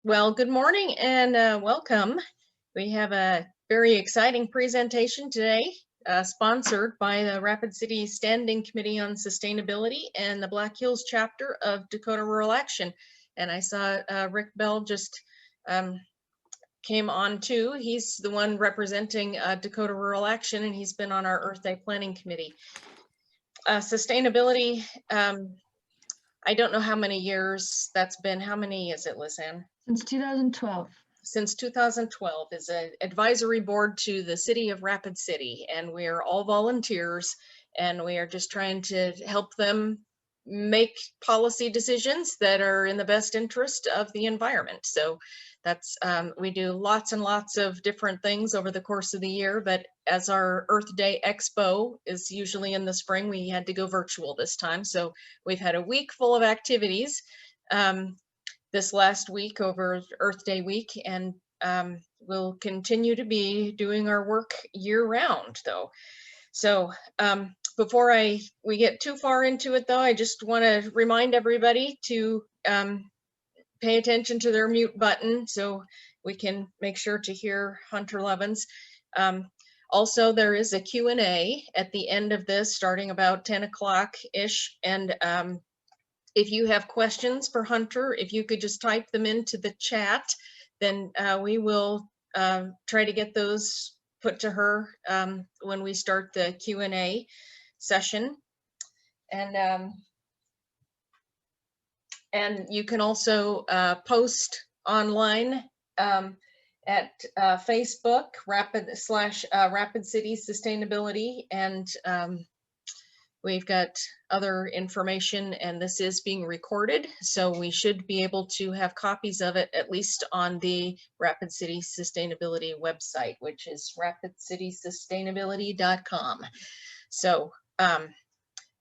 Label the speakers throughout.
Speaker 1: Well, good morning and welcome. We have a very exciting presentation today, sponsored by the Rapid City Standing Committee on Sustainability and the Black Hills chapter of Dakota Rural Action. And I saw Rick Bell just came on too. He's the one representing Dakota Rural Action, and he's been on our Earth Day Planning Committee. Sustainability, I don't know how many years that's been. How many is it, Lizanne?
Speaker 2: Since 2012.
Speaker 1: Since 2012 is an advisory board to the city of Rapid City, and we are all volunteers, and we are just trying to help them make policy decisions that are in the best interest of the environment. So that's we do lots and lots of different things over the course of the year, but as our Earth Day Expo is usually in the spring, we had to go virtual this time. So we've had a week full of activities this last week over Earth Day week, and we'll continue to be doing our work year round though. So before we get too far into it though, I just want to remind everybody to pay attention to their mute button so we can make sure to hear Hunter Lovins. Also, there is a Q&A at the end of this, starting about 10 o'clock-ish, and if you have questions for Hunter, if you could just type them into the chat, then we will try to get those put to her when we start the Q&A session. And you can also post online at Facebook, Rapid City Sustainability, and we've got other information, and this is being recorded, so we should be able to have copies of it at least on the Rapid City Sustainability website, which is rapidcitysustainability.com. So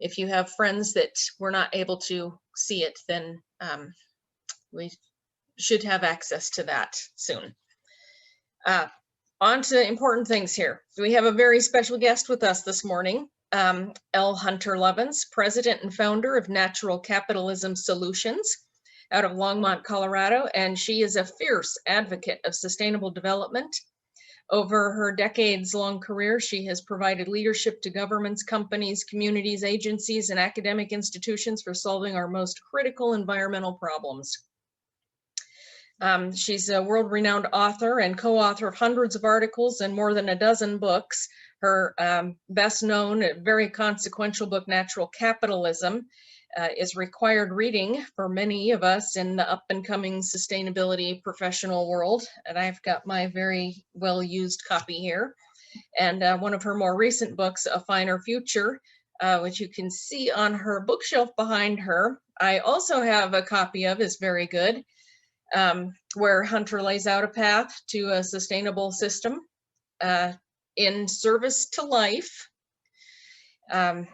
Speaker 1: if you have friends that were not able to see it, then we should have access to that soon. On to important things here. We have a very special guest with us this morning. L. Hunter Lovins, president and founder of Natural Capitalism Solutions out of Longmont, Colorado, and she is a fierce advocate of sustainable development. Over her decades-long career, she has provided leadership to governments, companies, communities, agencies, and academic institutions for solving our most critical environmental problems. She's a world-renowned author and co-author of hundreds of articles and more than a dozen books. Her best-known, very consequential book, Natural Capitalism, is required reading for many of us in the up-and-coming sustainability professional world. And I've got my very well-used copy here. And one of her more recent books, A Finer Future, which you can see on her bookshelf behind her, I also have a copy of, is very good. Where Hunter lays out a path to a sustainable system in service to life. And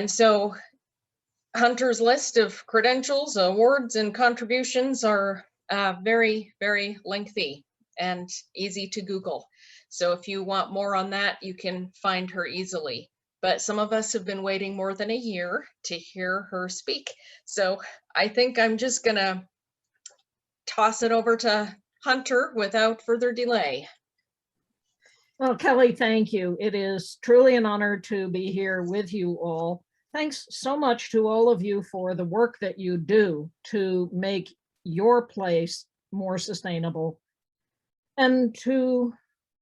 Speaker 1: so Hunter's list of credentials, awards, and contributions are very, very lengthy and easy to Google. So if you want more on that, you can find her easily. But some of us have been waiting more than a year to hear her speak. So I think I'm just gonna toss it over to Hunter without further delay.
Speaker 2: Well, Kelly, thank you. It is truly an honor to be here with you all. Thanks so much to all of you for the work that you do to make your place more sustainable and to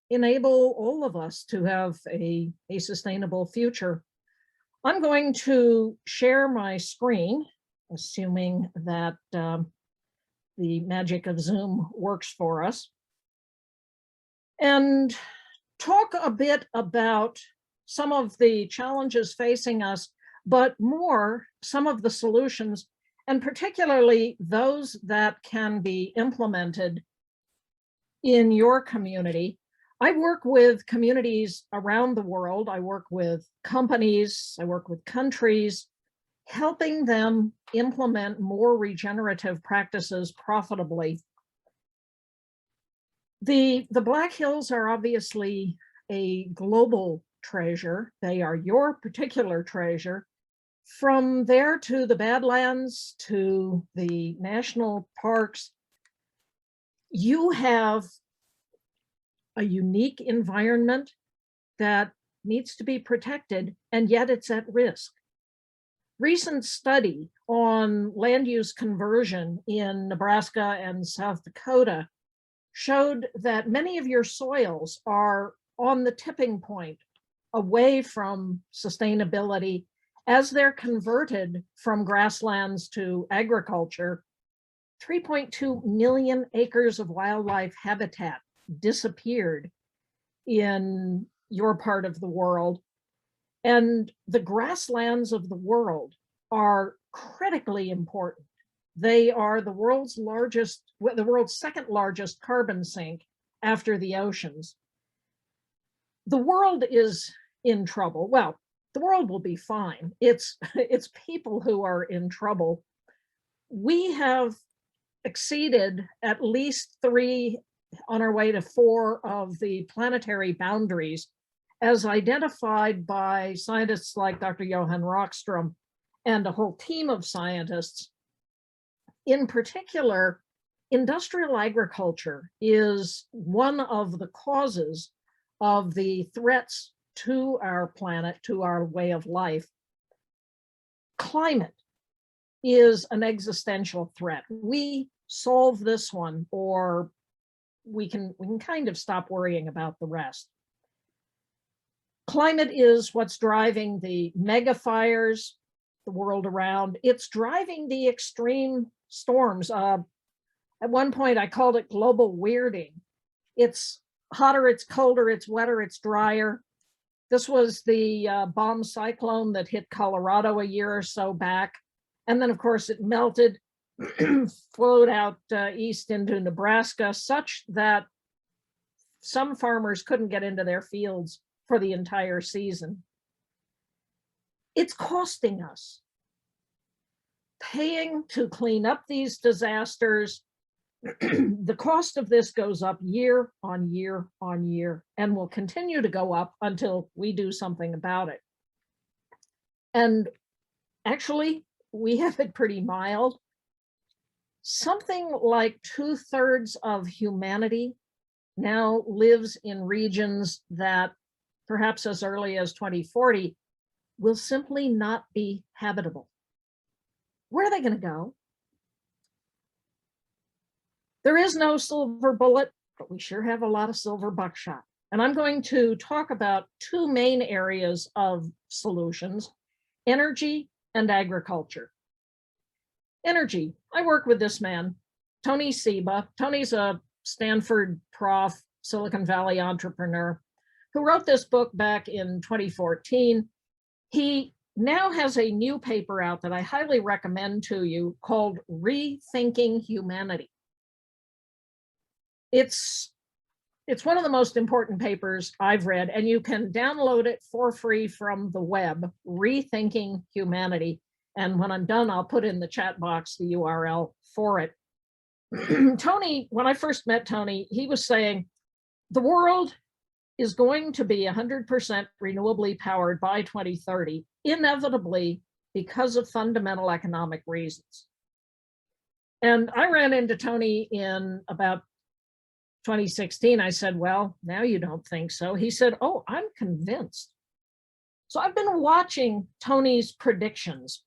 Speaker 2: enable all of us to have a sustainable future. I'm going to share my screen, assuming that the magic of Zoom works for us, and talk a bit about some of the challenges facing us, but more some of the solutions, and particularly those that can be implemented in your community. I work with communities around the world. I work with companies, I work with countries, helping them implement more regenerative practices profitably. The Black Hills are obviously a global treasure. They are your particular treasure. From there to the Badlands, to the national parks, You have a unique environment that needs to be protected, and yet it's at risk. Recent study on land use conversion in Nebraska and South Dakota showed that many of your soils are on the tipping point away from sustainability as they're converted from grasslands to agriculture. 3.2 million acres of wildlife habitat disappeared in your part of the world. And the grasslands of the world are critically important. They are the world's second largest carbon sink after the oceans. The world is in trouble. Well, the world will be fine. It's people who are in trouble. We have exceeded at least 3, on our way to 4 of the planetary boundaries as identified by scientists like Dr. Johan Rockström and a whole team of scientists. In particular, industrial agriculture is one of the causes of the threats to our planet, to our way of life. Climate is an existential threat. We solve this one, or we can kind of stop worrying about the rest. Climate is what's driving the mega fires the world around. It's driving the extreme storms. At one point, I called it global weirding. It's hotter, it's colder, it's wetter, it's drier. This was the bomb cyclone that hit Colorado a year or so back. And then, of course, it melted, flowed out east into Nebraska, such that some farmers couldn't get into their fields for the entire season. It's costing us. Paying to clean up these disasters, the cost of this goes up year on year on year and will continue to go up until we do something about it. And actually, we have it pretty mild. Something like 2/3 of humanity now lives in regions that perhaps as early as 2040 will simply not be habitable. Where are they going to go? There is no silver bullet, but we sure have a lot of silver buckshot. And I'm going to talk about 2 main areas of solutions: energy and agriculture. Energy. I work with this man, Tony Seba. Tony's a Stanford prof, Silicon Valley entrepreneur, who wrote this book back in 2014. He now has a new paper out that I highly recommend to you called Rethinking Humanity. It's one of the most important papers I've read, and you can download it for free from the web, Rethinking Humanity. And when I'm done, I'll put in the chat box the URL for it. Tony, when I first met Tony, he was saying the world is going to be 100% renewably powered by 2030, inevitably because of fundamental economic reasons. And I ran into Tony in about 2016. I said, well, now you don't think so. He said, oh, I'm convinced. So I've been watching Tony's predictions.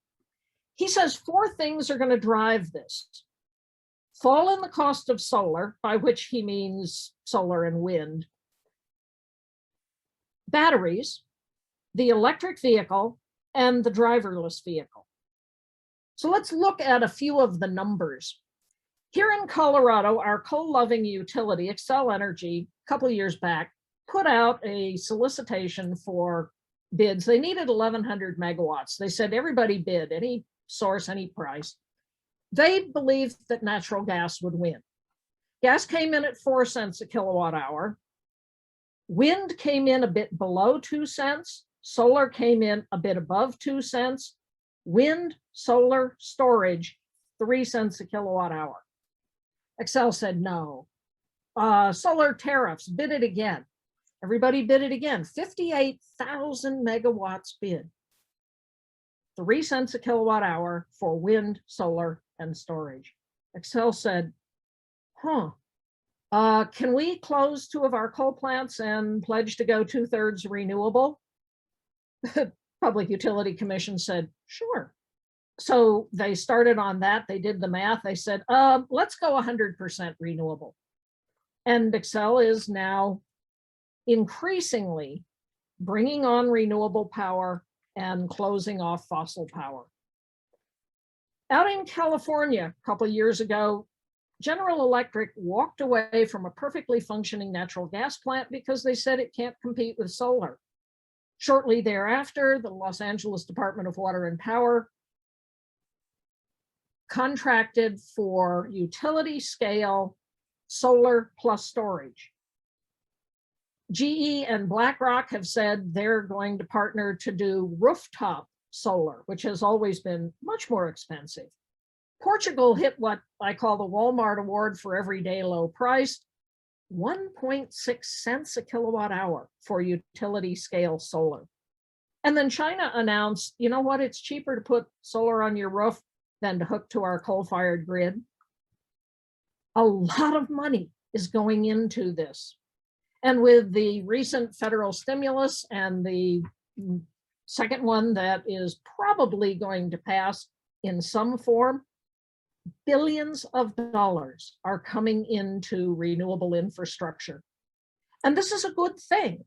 Speaker 2: He says 4 things are going to drive this. Fall in the cost of solar, by which he means solar and wind, batteries, the electric vehicle, and the driverless vehicle. So let's look at a few of the numbers. Here in Colorado, our coal-loving utility, Xcel Energy, a couple of years back, put out a solicitation for bids. They needed 1,100 megawatts. They said everybody bid, any source, any price. They believed that natural gas would win. Gas came in at 4 cents a kilowatt hour. Wind came in a bit below 2 cents. Solar came in a bit above 2 cents. Wind, solar, storage, 3 cents a kilowatt hour. Xcel said no. Solar tariffs, bid it again. Everybody bid it again. 58,000 megawatts bid. 3 cents a kilowatt hour for wind, solar, and storage. Xcel said, Can we close 2 of our coal plants and pledge to go 2/3 renewable? Public Utility Commission said, sure. So they started on that. They did the math. They said, let's go 100% renewable. And Xcel is now increasingly bringing on renewable power and closing off fossil power. Out in California, a couple of years ago, General Electric walked away from a perfectly functioning natural gas plant because they said it can't compete with solar. Shortly thereafter, the Los Angeles Department of Water and Power contracted for utility scale solar plus storage. GE and BlackRock have said they're going to partner to do rooftop solar, which has always been much more expensive. Portugal hit what I call the Walmart award for everyday low price, 1.6 cents a kilowatt hour for utility scale solar. And then China announced, you know what, it's cheaper to put solar on your roof than to hook to our coal-fired grid. A lot of money is going into this. And with the recent federal stimulus and the second one that is probably going to pass in some form, billions of dollars are coming into renewable infrastructure. And this is a good thing.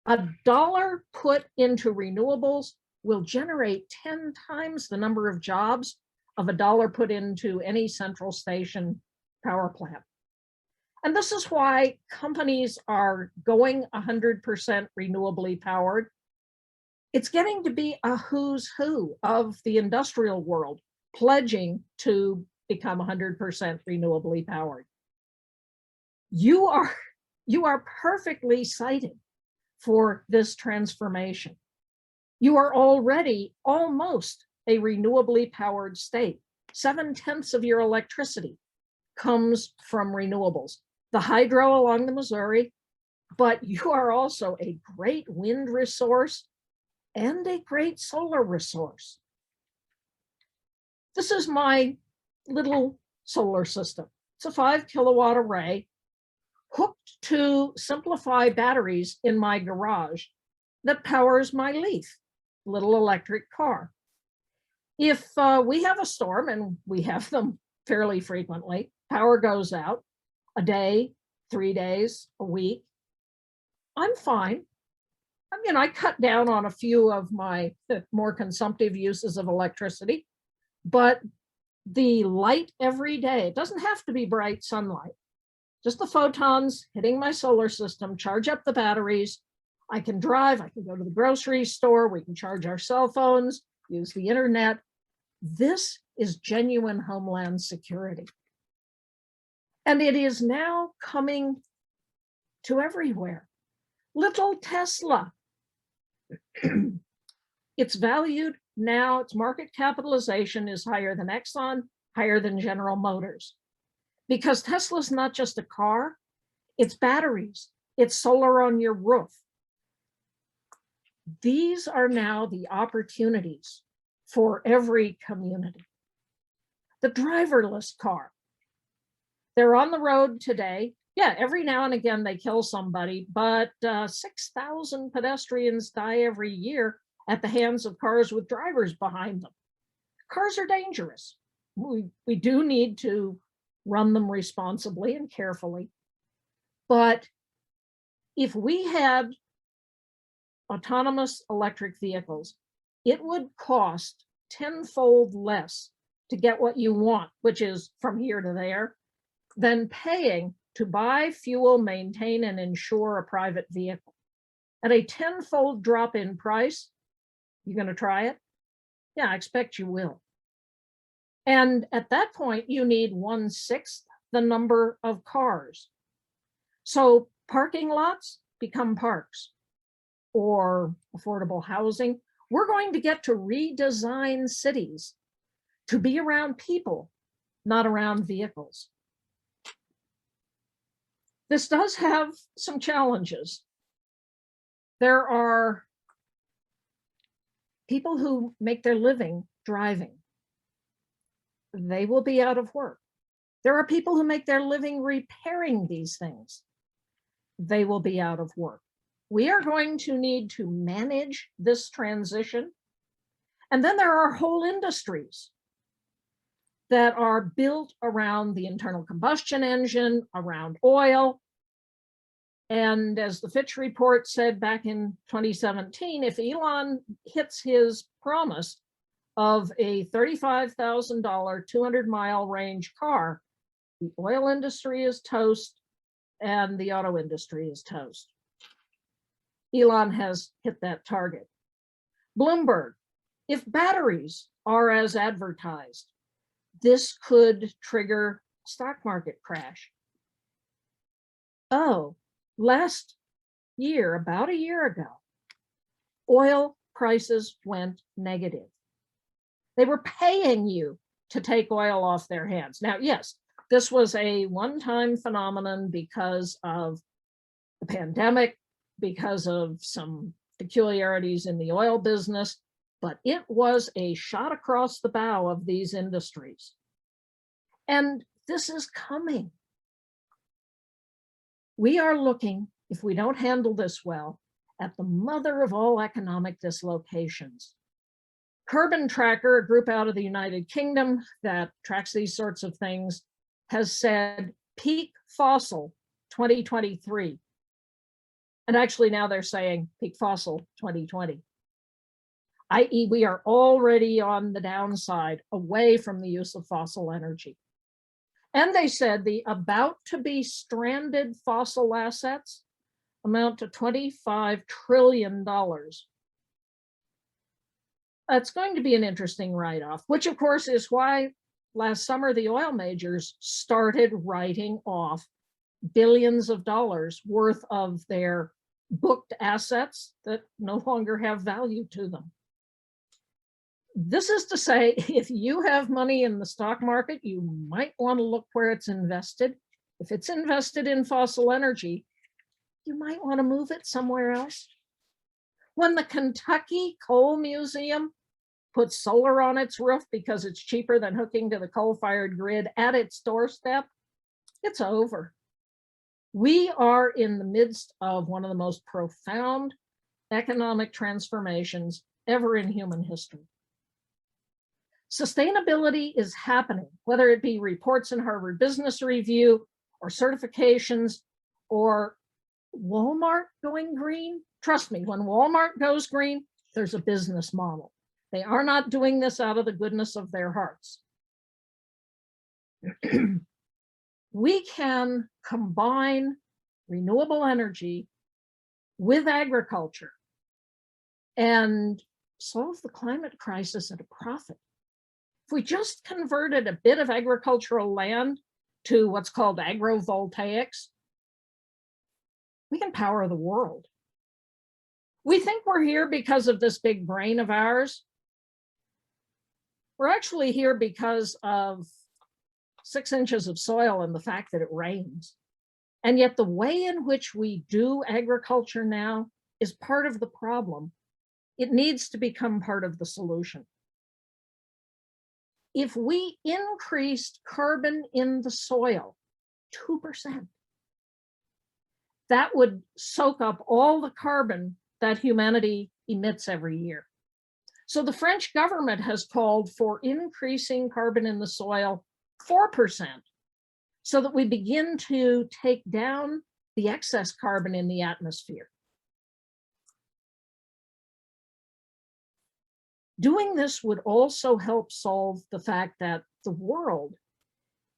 Speaker 2: $1 put into renewables will generate 10 times the number of jobs of $1 put into any central station power plant. And this is why companies are going 100% renewably powered. It's getting to be a who's who of the industrial world pledging to become 100% renewably powered. You are perfectly sited for this transformation. You are already almost a renewably powered state. 7/10 of your electricity comes from renewables. The hydro along the Missouri, but you are also a great wind resource and a great solar resource. This is my little solar system. It's a 5 kilowatt array hooked to Simplify batteries in my garage that powers my Leaf, little electric car. If we have a storm, and we have them fairly frequently, power goes out a day, 3 days, a week, I'm fine. I mean, I cut down on a few of my more consumptive uses of electricity, but the light every day, it doesn't have to be bright sunlight, just the photons hitting my solar system, charge up the batteries. I can drive, I can go to the grocery store, we can charge our cell phones, use the internet. This is genuine homeland security. And it is now coming to everywhere. Little Tesla, it's valued now, its market capitalization is higher than Exxon, higher than General Motors. Because Tesla's not just a car, it's batteries, it's solar on your roof. These are now the opportunities for every community. The driverless car. They're on the road today. Yeah, every now and again they kill somebody, but 6,000 pedestrians die every year at the hands of cars with drivers behind them. Cars are dangerous. We do need to run them responsibly and carefully. But if we had autonomous electric vehicles, it would cost 10-fold less to get what you want, which is from here to there, than paying to buy, fuel, maintain, and insure a private vehicle. At a 10-fold drop in price, you going to try it? Yeah, I expect you will. And at that point, you need 1/6 the number of cars. So parking lots become parks or affordable housing. We're going to get to redesign cities to be around people, not around vehicles. This does have some challenges. There are people who make their living driving. They will be out of work. There are people who make their living repairing these things. They will be out of work. We are going to need to manage this transition. And then there are whole industries that are built around the internal combustion engine, around oil. And as the Fitch report said back in 2017, if Elon hits his promise of a $35,000 200-mile range car, the oil industry is toast and the auto industry is toast. Elon has hit that target. Bloomberg, if batteries are as advertised, this could trigger a stock market crash. Oh, last year, about a year ago, oil prices went negative. They were paying you to take oil off their hands. Now, yes, this was a one-time phenomenon because of the pandemic, because of some peculiarities in the oil business, but it was a shot across the bow of these industries. And this is coming. We are looking, if we don't handle this well, at the mother of all economic dislocations. Carbon Tracker, a group out of the United Kingdom that tracks these sorts of things, has said peak fossil 2023. And actually now they're saying peak fossil 2020. i.e., we are already on the downside away from the use of fossil energy. And they said the about to be stranded fossil assets amount to $25 trillion. That's going to be an interesting write-off, which of course is why last summer the oil majors started writing off billions of dollars worth of their booked assets that no longer have value to them. This is to say, if you have money in the stock market, you might want to look where it's invested. If it's invested in fossil energy, you might want to move it somewhere else. When the Kentucky Coal Museum puts solar on its roof because it's cheaper than hooking to the coal-fired grid at its doorstep, it's over. We are in the midst of one of the most profound economic transformations ever in human history. Sustainability is happening, whether it be reports in Harvard Business Review or certifications or Walmart going green. Trust me, when Walmart goes green, there's a business model. They are not doing this out of the goodness of their hearts. We can combine renewable energy with agriculture and solve the climate crisis at a profit. If we just converted a bit of agricultural land to what's called agrovoltaics, we can power the world. We think we're here because of this big brain of ours. We're actually here because of 6 inches of soil and the fact that it rains. And yet the way in which we do agriculture now is part of the problem. It needs to become part of the solution. If we increased carbon in the soil 2%, that would soak up all the carbon that humanity emits every year. So the French government has called for increasing carbon in the soil 4%, so that we begin to take down the excess carbon in the atmosphere. Doing this would also help solve the fact that the world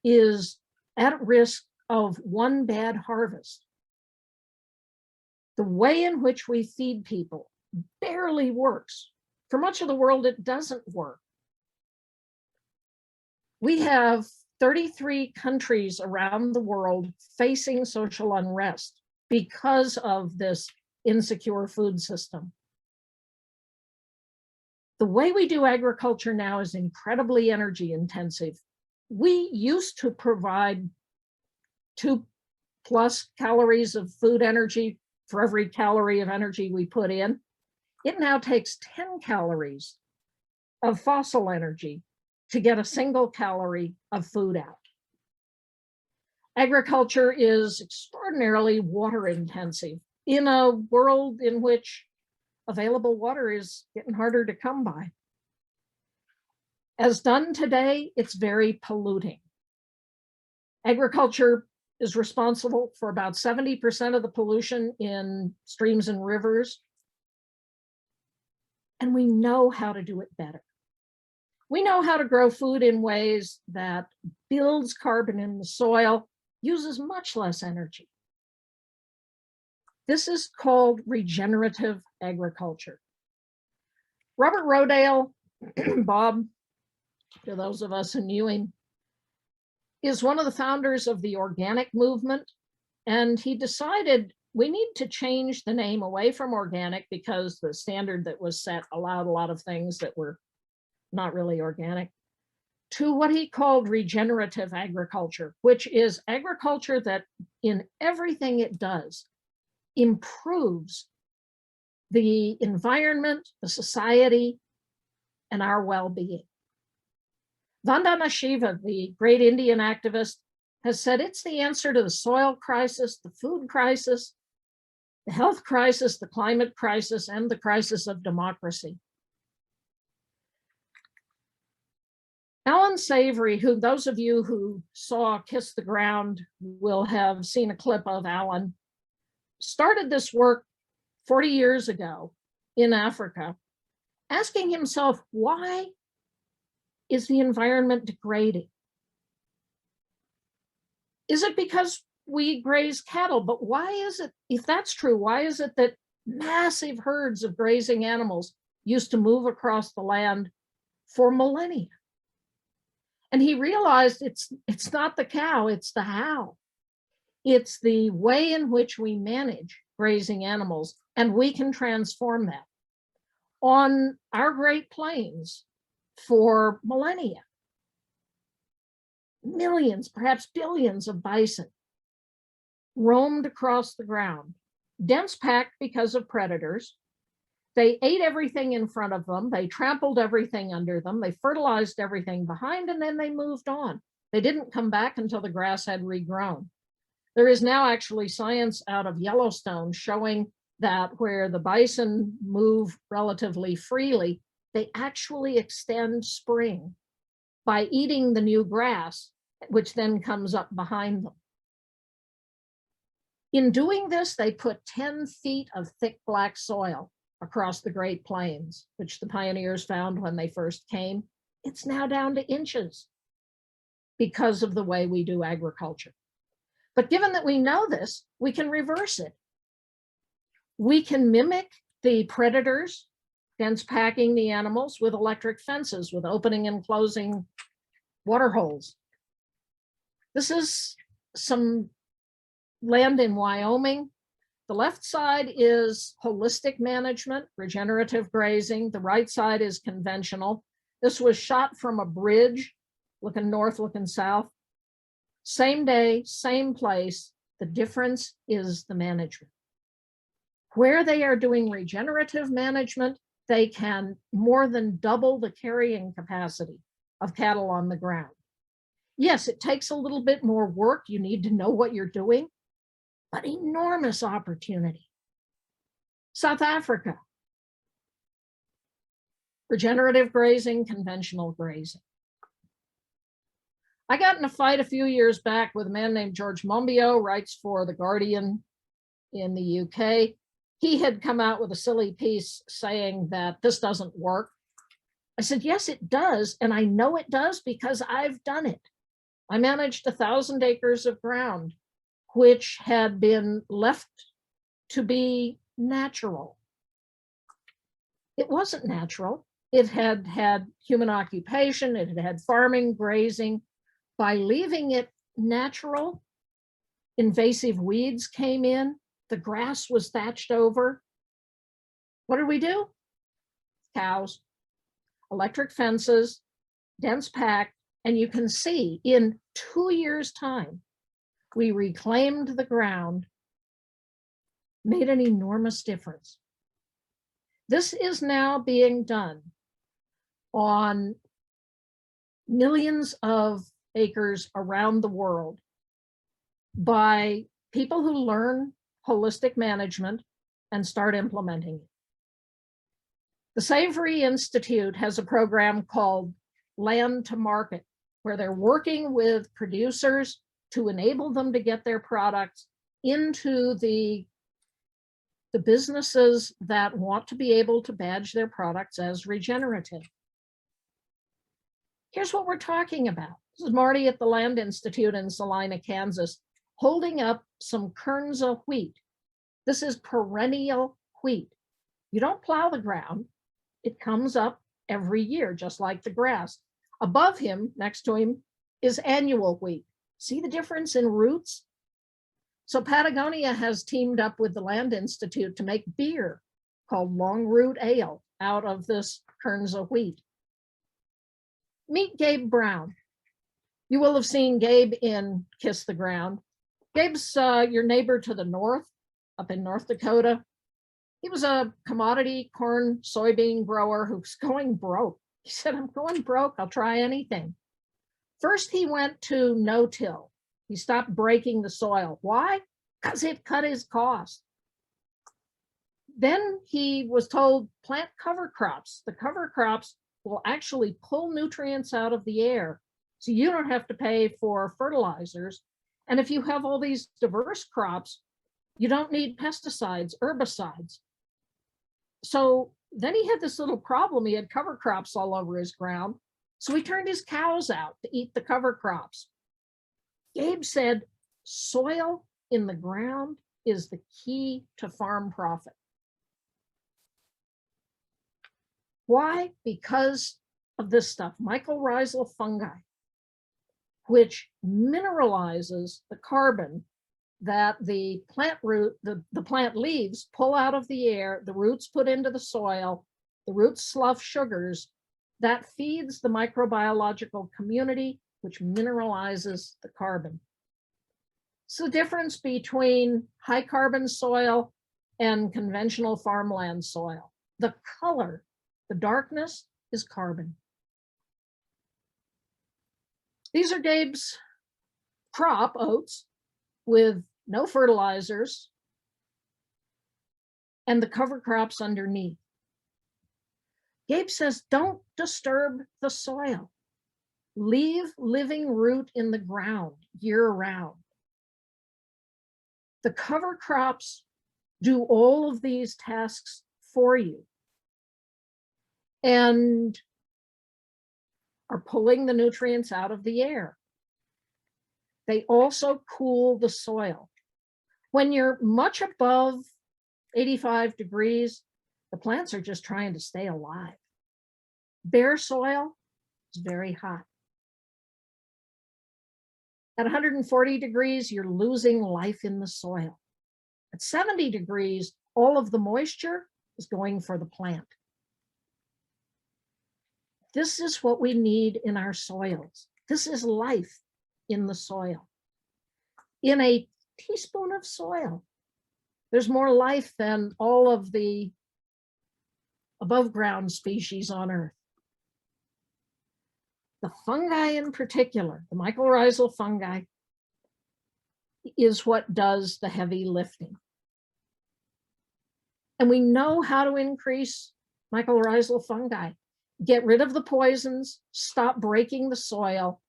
Speaker 2: is at risk of one bad harvest. The way in which we feed people barely works. For much of the world, it doesn't work. We have 33 countries around the world facing social unrest because of this insecure food system. The way we do agriculture now is incredibly energy intensive. We used to provide 2+ calories of food energy for every calorie of energy we put in. It now takes 10 calories of fossil energy to get a single calorie of food out. Agriculture is extraordinarily water intensive in a world in which available water is getting harder to come by. As done today, it's very polluting. Agriculture is responsible for about 70% of the pollution in streams and rivers. And we know how to do it better. We know how to grow food in ways that builds carbon in the soil, uses much less energy. This is called regenerative agriculture. Robert Rodale, Bob, to those of us who knew him, is one of the founders of the organic movement. And he decided we need to change the name away from organic because the standard that was set allowed a lot of things that were not really organic, to what he called regenerative agriculture, which is agriculture that in everything it does improves the environment, the society, and our well-being. Vandana Shiva, the great Indian activist, has said it's the answer to the soil crisis, the food crisis, the health crisis, the climate crisis, and the crisis of democracy. Alan Savory, who those of you who saw Kiss the Ground will have seen a clip of Alan, started this work 40 years ago in Africa, asking himself, why is the environment degrading? Is it because we graze cattle? But why is it, if that's true, why is it that massive herds of grazing animals used to move across the land for millennia? And he realized it's not the cow, it's the how. It's the way in which we manage grazing animals, and we can transform that. On our Great Plains for millennia, millions, perhaps billions of bison roamed across the ground, dense packed because of predators. They ate everything in front of them. They trampled everything under them. They fertilized everything behind, and then they moved on. They didn't come back until the grass had regrown. There is now actually science out of Yellowstone showing that where the bison move relatively freely, they actually extend spring by eating the new grass, which then comes up behind them. In doing this, they put 10 feet of thick black soil across the Great Plains, which the pioneers found when they first came. It's now down to inches because of the way we do agriculture. But given that we know this, we can reverse it. We can mimic the predators, dense packing the animals with electric fences, with opening and closing water holes. This is some land in Wyoming. The left side is holistic management, regenerative grazing. The right side is conventional. This was shot from a bridge, looking north, looking south. Same day, same place. The difference is the management. Where they are doing regenerative management, they can more than double the carrying capacity of cattle on the ground. Yes, it takes a little bit more work. You need to know what you're doing, but enormous opportunity. South Africa, regenerative grazing, conventional grazing. I got in a fight a few years back with a man named George Monbiot, writes for The Guardian in the UK. He had come out with a silly piece saying that this doesn't work. I said, yes, it does. And I know it does because I've done it. I managed 1,000 acres of ground, which had been left to be natural. It wasn't natural. It had had human occupation. It had had farming, grazing. By leaving it natural, invasive weeds came in. The grass was thatched over. What did we do? Cows, electric fences, dense packed, and you can see in 2 years' time, we reclaimed the ground, made an enormous difference. This is now being done on millions of acres around the world. by people who learn holistic management and start implementing it. The Savory Institute has a program called Land to Market, where they're working with producers to enable them to get their products into the businesses that want to be able to badge their products as regenerative. Here's what we're talking about. This is Marty at the Land Institute in Salina, Kansas, holding up some kerns of wheat. This is perennial wheat. You don't plow the ground. It comes up every year, just like the grass. Above him, next to him, is annual wheat. See the difference in roots? So Patagonia has teamed up with the Land Institute to make beer called Long Root Ale out of this kerns of wheat. Meet Gabe Brown. You will have seen Gabe in Kiss the Ground. Gabe's your neighbor to the north, up in North Dakota. He was a commodity corn, soybean grower who's going broke. He said, I'm going broke, I'll try anything. First, he went to no-till. He stopped breaking the soil. Why? Because it cut his cost. Then he was told, plant cover crops. The cover crops will actually pull nutrients out of the air, so you don't have to pay for fertilizers. And if you have all these diverse crops, you don't need pesticides, herbicides. So then he had this little problem. He had cover crops all over his ground. So he turned his cows out to eat the cover crops. Gabe said, soil in the ground is the key to farm profit. Why? Because of this stuff, mycorrhizal fungi, which mineralizes the carbon that the plant root, the plant leaves pull out of the air, the roots put into the soil, the roots slough sugars, that feeds the microbiological community, which mineralizes the carbon. So the difference between high carbon soil and conventional farmland soil. The color, the darkness is carbon. These are Gabe's crop, oats, with no fertilizers and the cover crops underneath. Gabe says, don't disturb the soil. Leave living root in the ground year round. The cover crops do all of these tasks for you and are pulling the nutrients out of the air. They also cool the soil. When you're much above 85 degrees, the plants are just trying to stay alive. Bare soil is very hot. At 140 degrees, you're losing life in the soil. At 70 degrees, all of the moisture is going for the plant. This is what we need in our soils. This is life in the soil. In a teaspoon of soil, there's more life than all of the above ground species on Earth. The fungi in particular, the mycorrhizal fungi, is what does the heavy lifting. And we know how to increase mycorrhizal fungi. Get rid of the poisons, stop breaking the soil,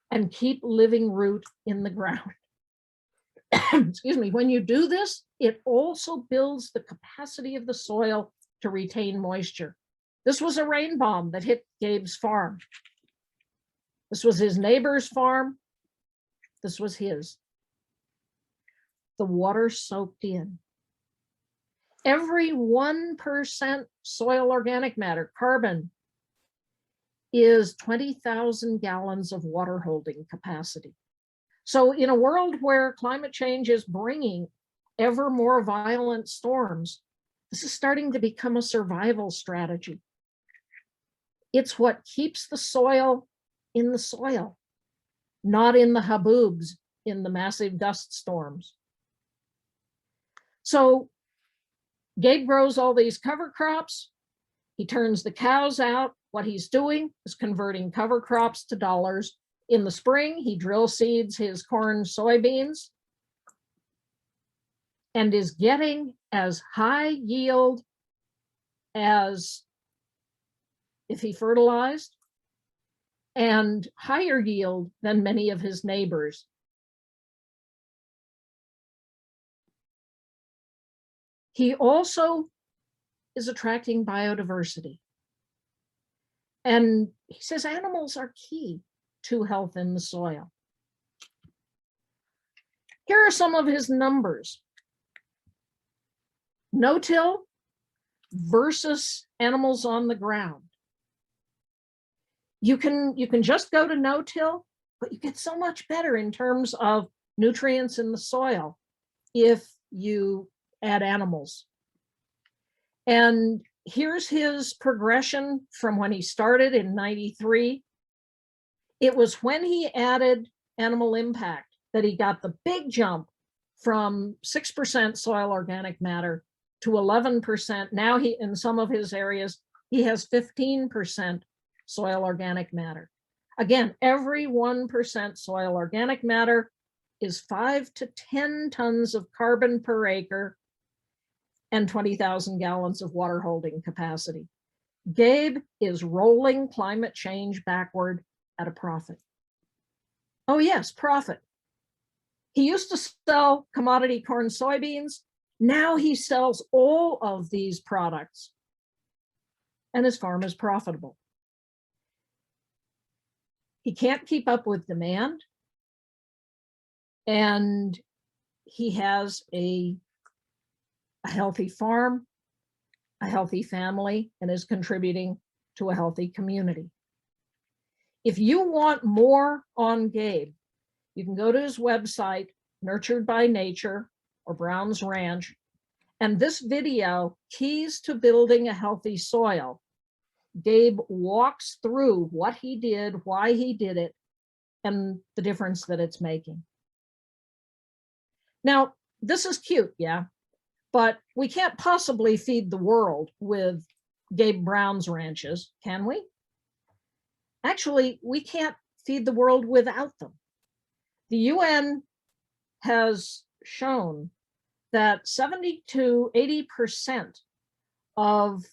Speaker 2: and keep living root in the ground. Excuse me. When you do this, it also builds the capacity of the soil to retain moisture. This was a rain bomb that hit Gabe's farm. This was his neighbor's farm. This was his. The water soaked in. Every 1% soil organic matter, carbon, is 20,000 gallons of water holding capacity. So in a world where climate change is bringing ever more violent storms, this is starting to become a survival strategy. It's what keeps the soil in the soil, not in the haboobs in the massive dust storms. So Gabe grows all these cover crops. He turns the cows out. What he's doing is converting cover crops to dollars In the spring, he drill seeds his corn, soybeans, and is getting as high yield as if he fertilized, and higher yield than many of his neighbors. He also is attracting biodiversity. And he says animals are key to health in the soil. Here are some of his numbers. No-till versus animals on the ground. You can just go to no-till, but you get so much better in terms of nutrients in the soil if you add animals. And here's his progression from when he started in '93. It was when he added animal impact that he got the big jump from 6% soil organic matter to 11%. Now he, in some of his areas, he has 15% soil organic matter. Again, every 1% soil organic matter is 5 to 10 tons of carbon per acre and 20,000 gallons of water holding capacity. Gabe is rolling climate change backward at a profit. Oh yes, profit. He used to sell commodity corn, soybeans. Now he sells all of these products and his farm is profitable. He can't keep up with demand, and he has a healthy farm, a healthy family, and is contributing to a healthy community. If you want more on Gabe, you can go to his website, Nurtured by Nature or Brown's Ranch, and this video, Keys to Building a Healthy Soil. Gabe walks through what he did, why he did it, and the difference that it's making. Now, this is cute, yeah, but we can't possibly feed the world with Gabe Brown's ranches, can we? Actually, we can't feed the world without them. The UN has shown that 70 to 80% of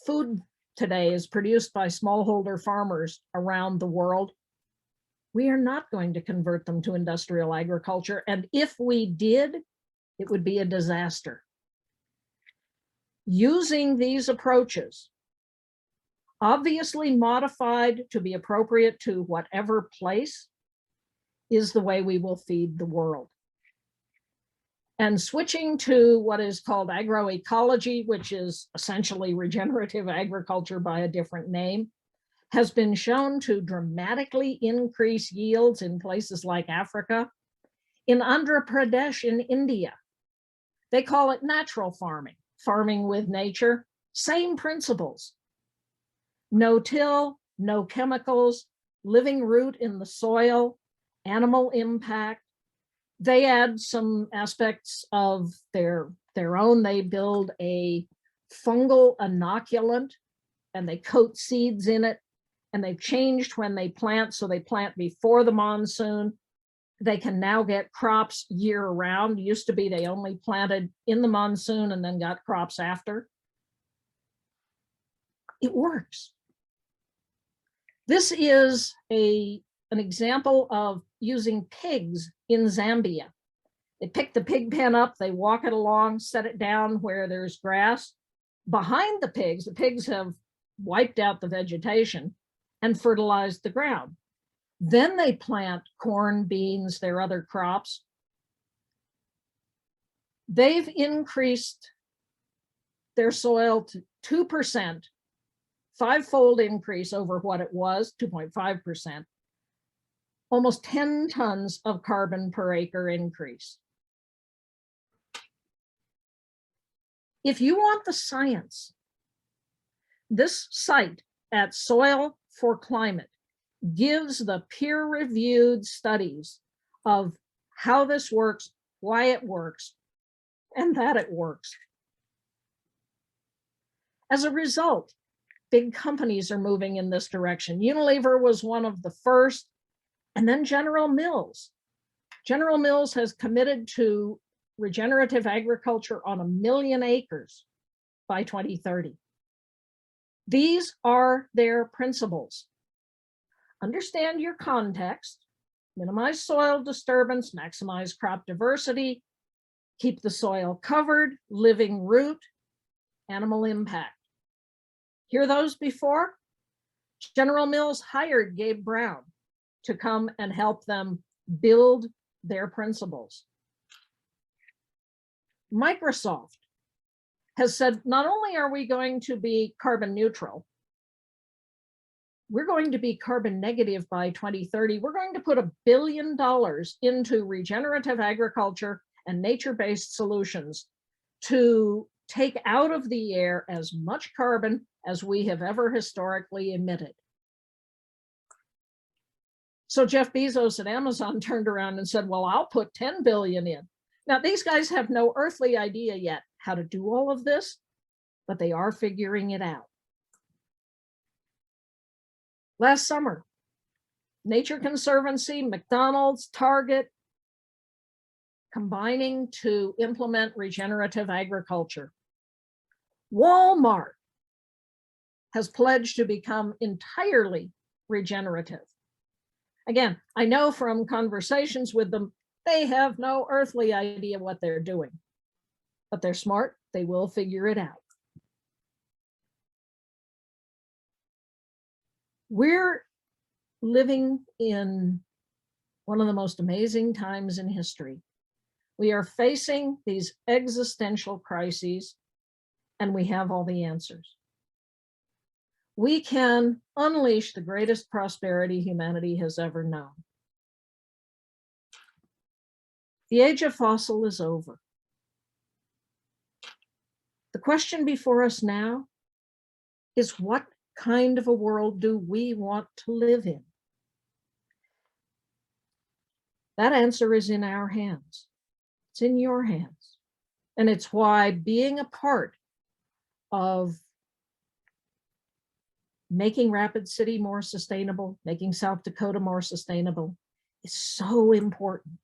Speaker 2: food today is produced by smallholder farmers around the world. We are not going to convert them to industrial agriculture, and if we did, it would be a disaster. Using these approaches, obviously modified to be appropriate to whatever place, is the way we will feed the world. And switching to what is called agroecology, which is essentially regenerative agriculture by a different name, has been shown to dramatically increase yields in places like Africa. In Andhra Pradesh in India, they call it natural farming, farming with nature, same principles. No till, no chemicals, living root in the soil, animal impact. They add some aspects of their own. They build a fungal inoculant and they coat seeds in it, and they've changed when they plant, so they plant before the monsoon. They can now get crops year round. Used to be they only planted in the monsoon and then got crops after. It works. This is an example of using pigs in Zambia. They pick the pig pen up, they walk it along, set it down where there's grass. Behind the pigs have wiped out the vegetation and fertilized the ground. Then they plant corn, beans, their other crops. They've increased their soil to 2%, five-fold increase over what it was, 2.5%, almost 10 tons of carbon per acre increase. If you want the science, this site at Soil for Climate gives the peer-reviewed studies of how this works, why it works, and that it works. As a result, big companies are moving in this direction. Unilever was one of the first. And then General Mills. General Mills has committed to regenerative agriculture on 1 million acres by 2030. These are their principles. Understand your context, minimize soil disturbance, maximize crop diversity, keep the soil covered, living root, animal impact. Hear those before? General Mills hired Gabe Brown to come and help them build their principles. Microsoft has said, not only are we going to be carbon neutral, we're going to be carbon negative by 2030. We're going to put $1 billion into regenerative agriculture and nature-based solutions to take out of the air as much carbon as we have ever historically emitted. So Jeff Bezos at Amazon turned around and said, well, I'll put 10 billion in. Now, these guys have no earthly idea yet how to do all of this, but they are figuring it out. Last summer, Nature Conservancy, McDonald's, Target, combining to implement regenerative agriculture. Walmart has pledged to become entirely regenerative. Again, I know from conversations with them, they have no earthly idea what they're doing, but they're smart. They will figure it out. We're living in one of the most amazing times in history. We are facing these existential crises, and we have all the answers. We can unleash the greatest prosperity humanity has ever known. The age of fossil is over. The question before us now is, what kind of a world do we want to live in? That answer is in our hands. It's in your hands. And it's why being a part of making Rapid City more sustainable, making South Dakota more sustainable is so important.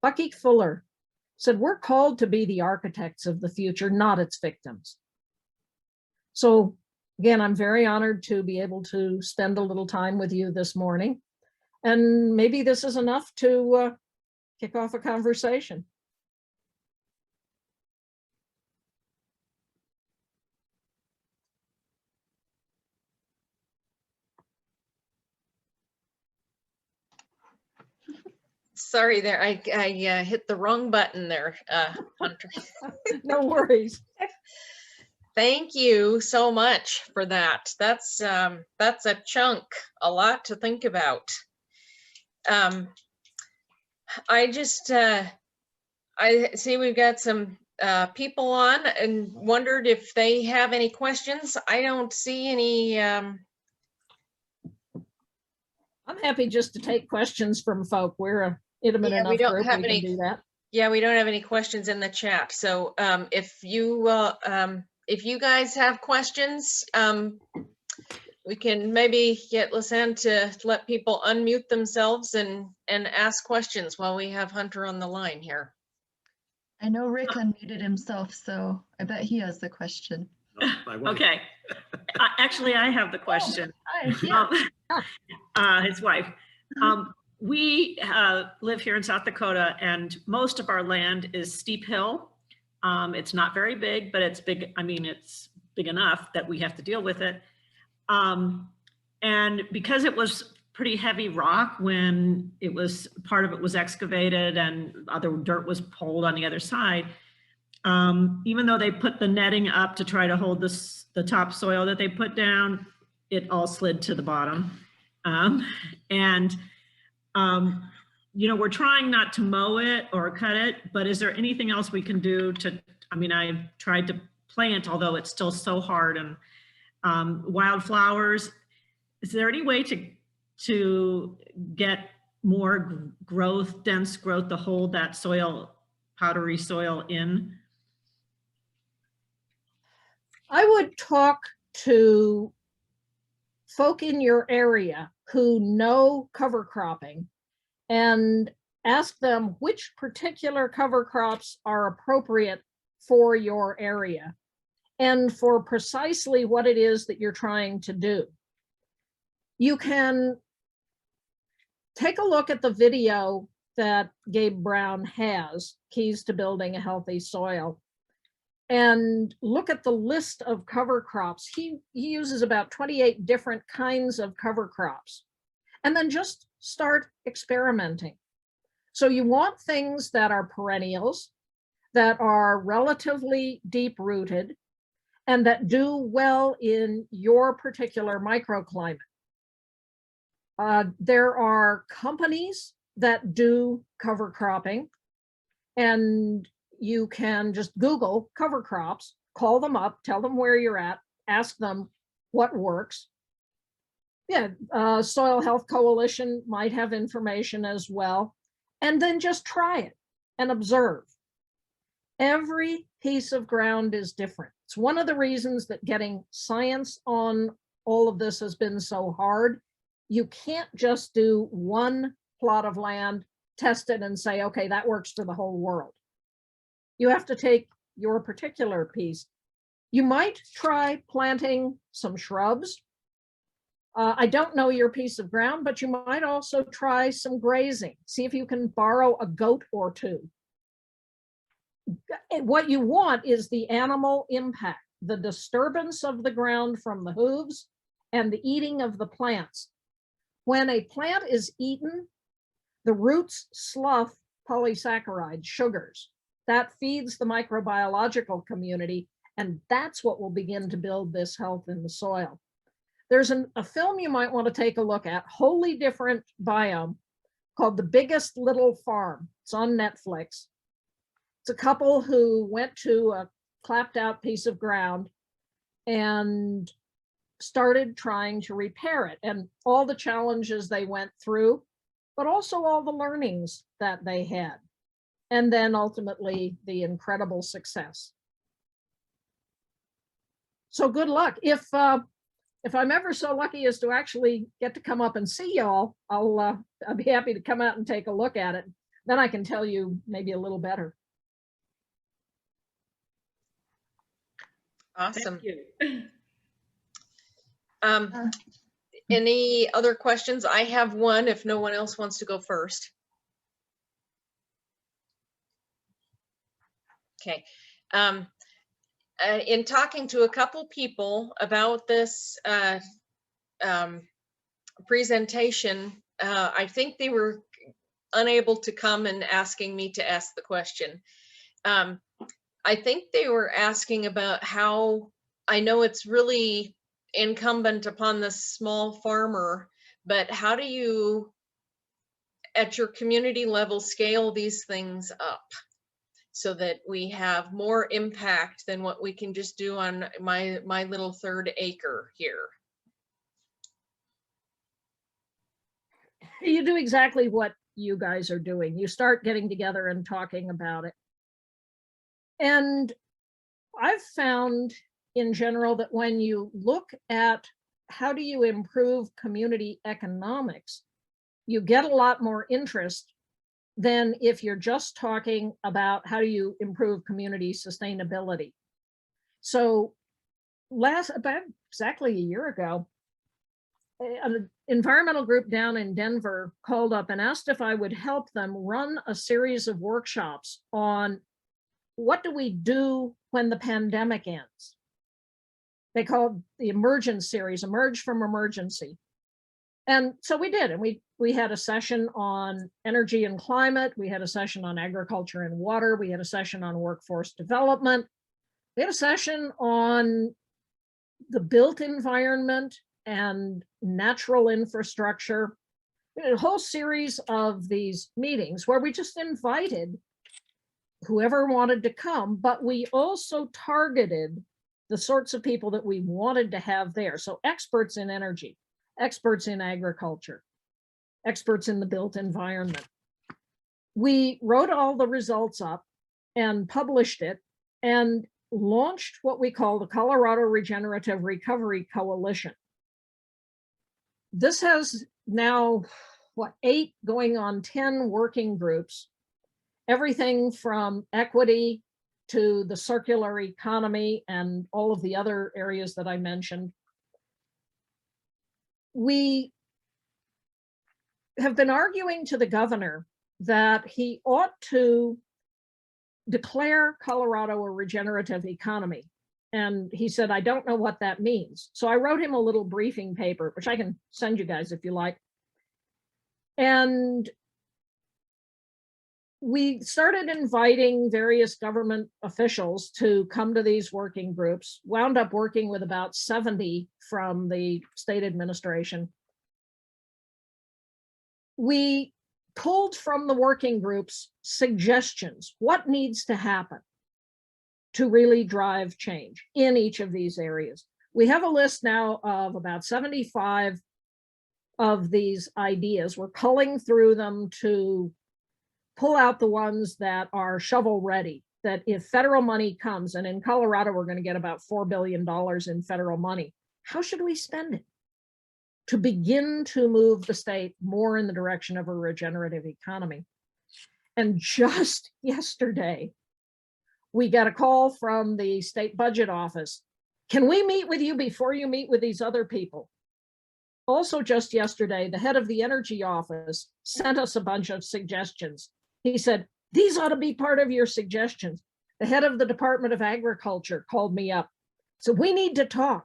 Speaker 2: Bucky Fuller said, we're called to be the architects of the future, not its victims. So again, I'm very honored to be able to spend a little time with you this morning. And maybe this is enough to kick off a conversation.
Speaker 1: Sorry there, I hit the wrong button there, Hunter.
Speaker 2: No worries.
Speaker 1: Thank you so much for that. That's a chunk, a lot to think about. I just, I see we've got some people on and wondered if they have any questions. I don't see any.
Speaker 2: I'm happy just to take questions from folk. We're a intimate enough group, we can do that.
Speaker 1: Yeah, we don't have any questions in the chat. So if you guys have questions, we can maybe get Lisanne to let people unmute themselves and ask questions while we have Hunter on the line here.
Speaker 3: I know Rick unmuted himself, so I bet he has the question.
Speaker 4: Okay. Actually, I have the question.
Speaker 3: Oh, yeah.
Speaker 4: His wife. We live here in South Dakota, and most of our land is steep hill. It's not very big, but it's big. I mean, it's big enough that we have to deal with it. And because it was pretty heavy rock when it was, part of it was excavated and other dirt was pulled on the other side, even though they put the netting up to try to hold the topsoil that they put down, it all slid to the bottom. You know, we're trying not to mow it or cut it, but is there anything else we can do to, I mean, I tried to plant, although it's still so hard, and wildflowers. Is there any way to get more growth, dense growth, to hold that soil, powdery soil in?
Speaker 2: I would talk to folk in your area who know cover cropping and ask them which particular cover crops are appropriate for your area and for precisely what it is that you're trying to do. You can take a look at the video that Gabe Brown has, Keys to Building a Healthy Soil, and look at the list of cover crops. He uses about 28 different kinds of cover crops, and then just start experimenting. So you want things that are perennials, that are relatively deep-rooted, and that do well in your particular microclimate. There are companies that do cover cropping, and you can just Google cover crops, call them up, tell them where you're at, ask them what works. Yeah, Soil Health Coalition might have information as well, and then just try it and observe. Every piece of ground is different. It's one of the reasons that getting science on all of this has been so hard. You can't just do one plot of land, test it and say, okay, that works for the whole world. You have to take your particular piece. You might try planting some shrubs. I don't know your piece of ground, but you might also try some grazing. See if you can borrow a goat or two. What you want is the animal impact, the disturbance of the ground from the hooves and the eating of the plants. When a plant is eaten, the roots slough polysaccharides, sugars. That feeds the microbiological community, and that's what will begin to build this health in the soil. There's a film you might want to take a look at, wholly different biome, called The Biggest Little Farm. It's on Netflix. It's a couple who went to a clapped out piece of ground and started trying to repair it, and all the challenges they went through, but also all the learnings that they had, and then ultimately the incredible success. So good luck. If I'm ever so lucky as to actually get to come up and see y'all, I'll be happy to come out and take a look at it. Then I can tell you maybe a little better.
Speaker 1: Awesome.
Speaker 4: Thank you.
Speaker 1: Any other questions? I have one if no one else wants to go first. Okay. In talking to a couple people about this presentation, I think they were unable to come and asking me to ask the question. I think they were asking about how, I know it's really incumbent upon the small farmer, but how do you, at your community level, scale these things up so that we have more impact than what we can just do on my little 3rd acre here?
Speaker 2: You do exactly what you guys are doing. You start getting together and talking about it. And I've found in general that when you look at how do you improve community economics, you get a lot more interest than if you're just talking about how do you improve community sustainability. So about exactly a year ago, an environmental group down in Denver called up and asked if I would help them run a series of workshops on what do we do when the pandemic ends. They called the Emergence series, Emerge from Emergency. And so we did, and we had a session on energy and climate, we had a session on agriculture and water, we had a session on workforce development, we had a session on the built environment and natural infrastructure. We had a whole series of these meetings where we just invited whoever wanted to come, but we also targeted the sorts of people that we wanted to have there. So experts in energy, experts in agriculture, experts in the built environment. We wrote all the results up and published it and launched what we call the Colorado Regenerative Recovery Coalition. this has now, what, 8 going on 10 working groups, everything from equity to the circular economy and all of the other areas that I mentioned. We have been arguing to the governor that he ought to declare Colorado a regenerative economy. And he said, I don't know what that means. So I wrote him a little briefing paper, which I can send you guys if you like. And we started inviting various government officials to come to these working groups, wound up working with about 70 from the state administration. We pulled from the working groups suggestions, what needs to happen to really drive change in each of these areas. We have a list now of about 75 of these ideas. We're culling through them to pull out the ones that are shovel ready, that if federal money comes, and in Colorado, we're going to get about $4 billion in federal money, how should we spend it to begin to move the state more in the direction of a regenerative economy? And just yesterday, we got a call from the state budget office. Can we meet with you before you meet with these other people? Also just yesterday, the head of the energy office sent us a bunch of suggestions. He said, these ought to be part of your suggestions. The head of the Department of Agriculture called me up. So we need to talk.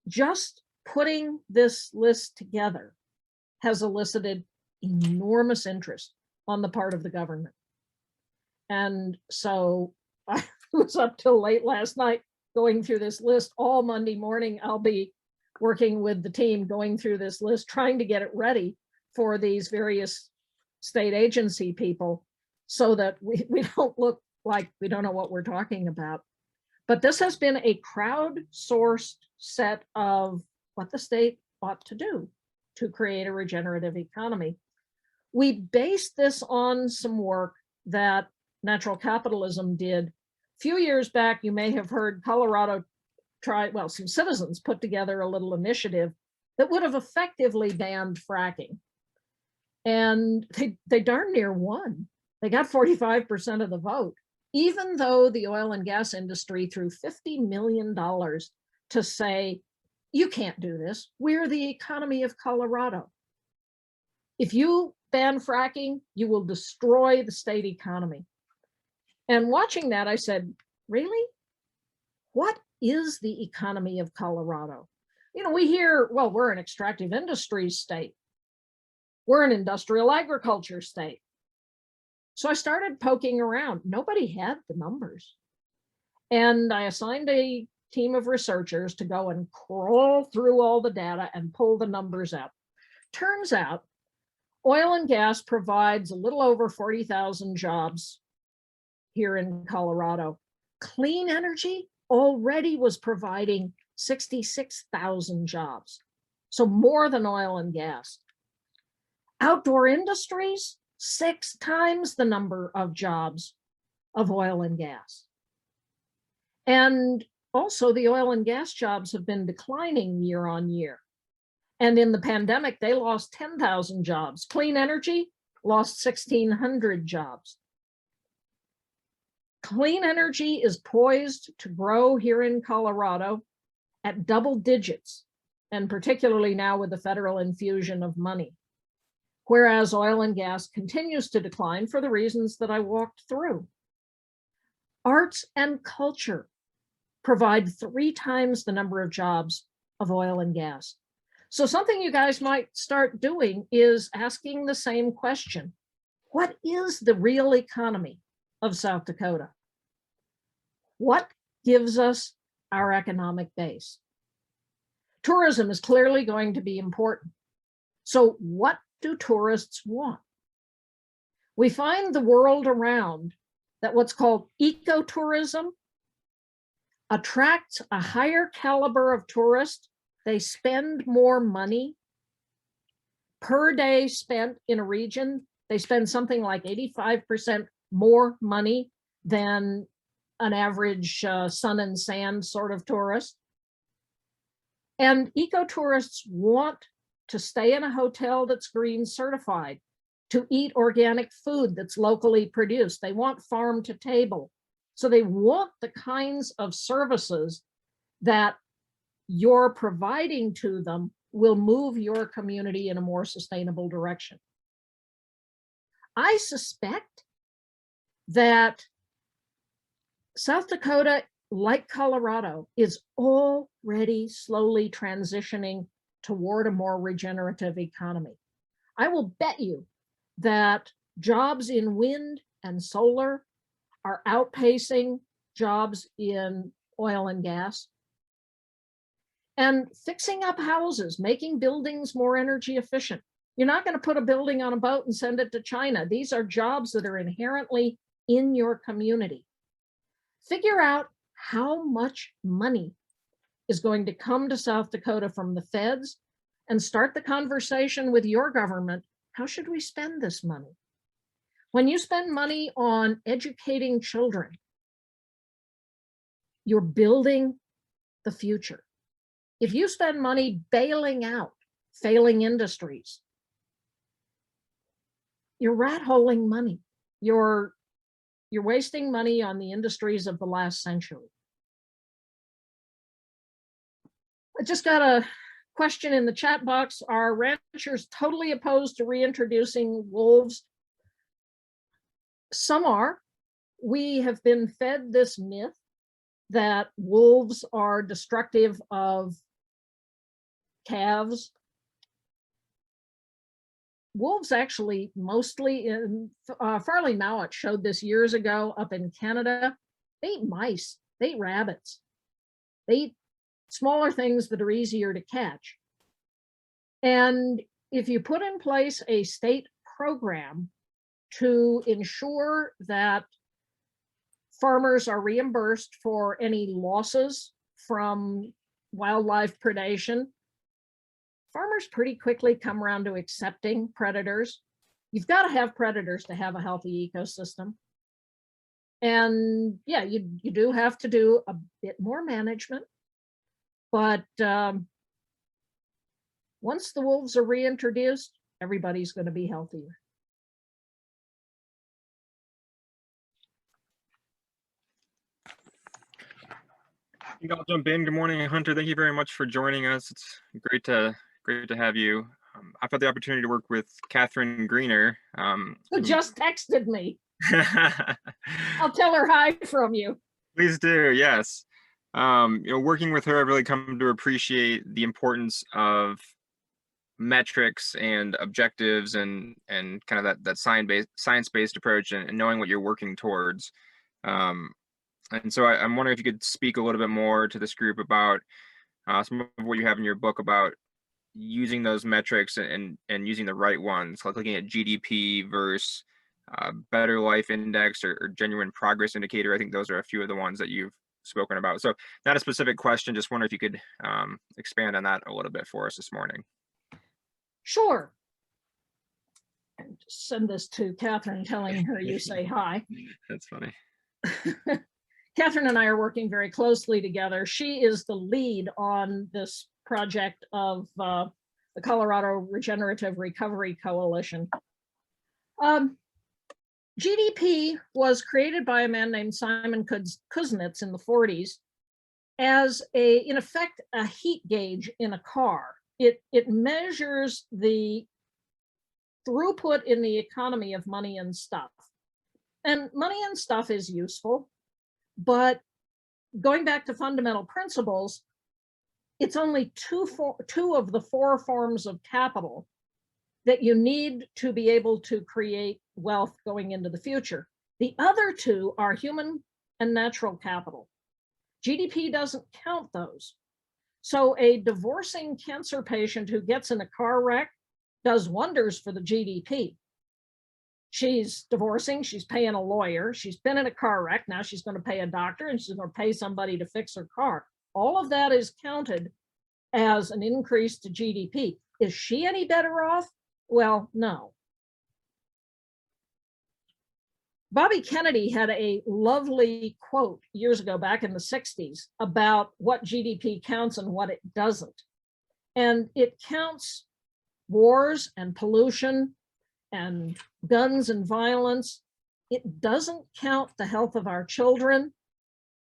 Speaker 2: Just putting this list together has elicited enormous interest on the part of the government. And so I was up till late last night going through this list. All Monday morning, I'll be working with the team going through this list, trying to get it ready for these various state agency people so that we don't look like we don't know what we're talking about. But this has been a crowd-sourced set of what the state ought to do to create a regenerative economy. We based this on some work that Natural Capitalism did. A few years back, you may have heard Colorado some citizens put together a little initiative that would have effectively banned fracking. And they darn near won. They got 45% of the vote, even though the oil and gas industry threw $50 million to say, you can't do this. We're the economy of Colorado. If you ban fracking, you will destroy the state economy. And watching that, I said, really? What is the economy of Colorado? You know, we hear, well, we're an extractive industries state. We're an industrial agriculture state. So I started poking around. Nobody had the numbers. And I assigned a team of researchers to go and crawl through all the data and pull the numbers out. Turns out, oil and gas provides a little over 40,000 jobs here in Colorado. Clean energy already was providing 66,000 jobs. So more than oil and gas. Outdoor industries, 6 times the number of jobs of oil and gas. And also the oil and gas jobs have been declining year on year. And in the pandemic, they lost 10,000 jobs. Clean energy lost 1,600 jobs. Clean energy is poised to grow here in Colorado at double digits, and particularly now with the federal infusion of money. Whereas oil and gas continues to decline for the reasons that I walked through. Arts and culture provide 3 times the number of jobs of oil and gas. So something you guys might start doing is asking the same question. What is the real economy of South Dakota? What gives us our economic base? Tourism is clearly going to be important. So what do tourists want? We find the world around that what's called ecotourism attracts a higher caliber of tourists. They spend more money per day spent in a region. They spend something like 85% more money than an average sun and sand sort of tourist. And ecotourists want to stay in a hotel that's green certified, to eat organic food that's locally produced. They want farm to table. So they want the kinds of services that you're providing to them will move your community in a more sustainable direction. I suspect that South Dakota, like Colorado, is already slowly transitioning toward a more regenerative economy. I will bet you that jobs in wind and solar are outpacing jobs in oil and gas. And fixing up houses, making buildings more energy efficient. You're not going to put a building on a boat and send it to China. These are jobs that are inherently in your community. Figure out how much money is going to come to South Dakota from the feds and start the conversation with your government. How should we spend this money? When you spend money on educating children, you're building the future. If you spend money bailing out failing industries, you're rat-holing money. You're wasting money on the industries of the last century. I just got a question in the chat box. Are ranchers totally opposed to reintroducing wolves? Some are. We have been fed this myth that wolves are destructive of calves. Wolves actually mostly in Farley Mowat showed this years ago up in Canada. They eat mice, they eat rabbits, they eat smaller things that are easier to catch. And if you put in place a state program to ensure that farmers are reimbursed for any losses from wildlife predation, farmers pretty quickly come around to accepting predators. You've got to have predators to have a healthy ecosystem. And yeah, you do have to do a bit more management. But once the wolves are reintroduced, everybody's going to be healthier.
Speaker 5: I think I'll jump in. Good morning, Hunter. Thank you very much for joining us. It's great to have you. I've had the opportunity to work with Catherine Greener.
Speaker 2: Who just texted me. I'll tell her hi from you.
Speaker 5: Please do. Yes. Working with her, I've really come to appreciate the importance of metrics and objectives and kind of that science-based approach and knowing what you're working towards. And so I'm wondering if you could speak a little bit more to this group about some of what you have in your book about using those metrics and using the right ones, like looking at GDP versus Better Life Index or Genuine Progress Indicator. I think those are a few of the ones that you've spoken about. So not a specific question, just wonder if you could expand on that a little bit for us this morning.
Speaker 2: Sure. And just send this to Catherine, telling her you say hi.
Speaker 5: That's funny.
Speaker 2: Catherine and I are working very closely together. She is the lead on this project of the Colorado Regenerative Recovery Coalition. GDP was created by a man named Simon Kuznets in the 40s as in effect, a heat gauge in a car. It measures the throughput in the economy of money and stuff. And money and stuff is useful, but going back to fundamental principles, it's only two of the four forms of capital that you need to be able to create wealth going into the future. The other two are human and natural capital. GDP doesn't count those. So a divorcing cancer patient who gets in a car wreck does wonders for the GDP. She's divorcing, she's paying a lawyer, she's been in a car wreck, now she's going to pay a doctor and she's going to pay somebody to fix her car. All of that is counted as an increase to GDP. Is she any better off? Well, no. Bobby Kennedy had a lovely quote years ago, back in the 60s, about what GDP counts and what it doesn't. And it counts wars and pollution and guns and violence. It doesn't count the health of our children.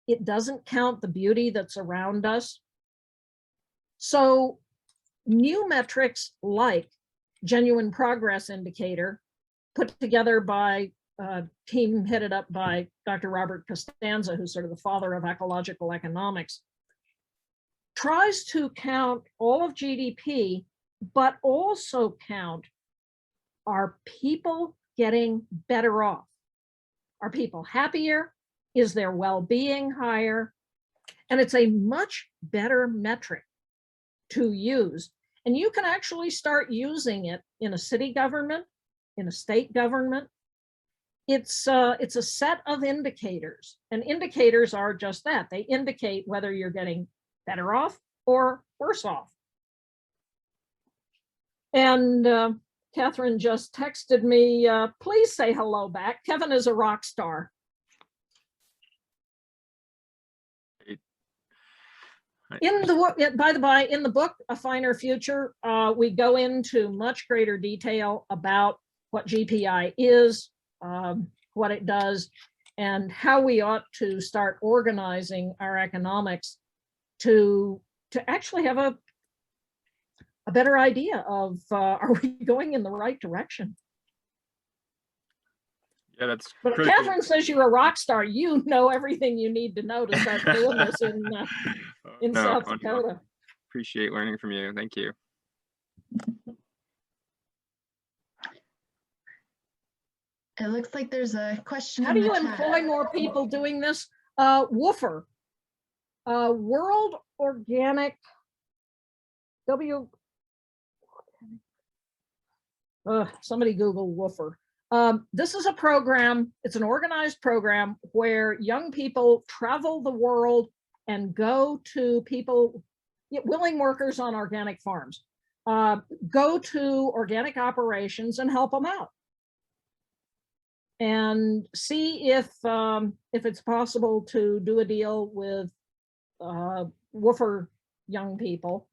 Speaker 2: It doesn't count the beauty that's around us. So new metrics like genuine progress indicator, put together by a team headed up by Dr. Robert Costanza, who's sort of the father of ecological economics, tries to count all of GDP, but also count, are people getting better off? Are people happier? Is their well-being higher? And it's a much better metric to use. And you can actually start using it in a city government, in a state government. It's a set of indicators, and indicators are just that. They indicate whether you're getting better off or worse off. And Catherine just texted me, please say hello back. Kevin is a rock star. In the, by the by, in the book, A Finer Future, we go into much greater detail about what GPI is, what it does, and how we ought to start organizing our economics to actually have a better idea of, are we going in the right direction?
Speaker 5: Yeah, that's
Speaker 2: But
Speaker 5: critical.
Speaker 2: Catherine says you're a rock star. You know everything you need to know to start doing this in
Speaker 5: No,
Speaker 2: South
Speaker 5: oh, no.
Speaker 2: Dakota.
Speaker 5: Appreciate learning from you. Thank you.
Speaker 3: It looks like there's a question.
Speaker 2: How
Speaker 3: in
Speaker 2: do
Speaker 3: the
Speaker 2: you
Speaker 3: chat.
Speaker 2: employ more people doing this? Woofer, World Organic, somebody Google Woofer. This is a program, it's an organized program where young people travel the world and go to people, willing workers on organic farms, go to organic operations and help them out. And see if it's possible to do a deal with woofer young people.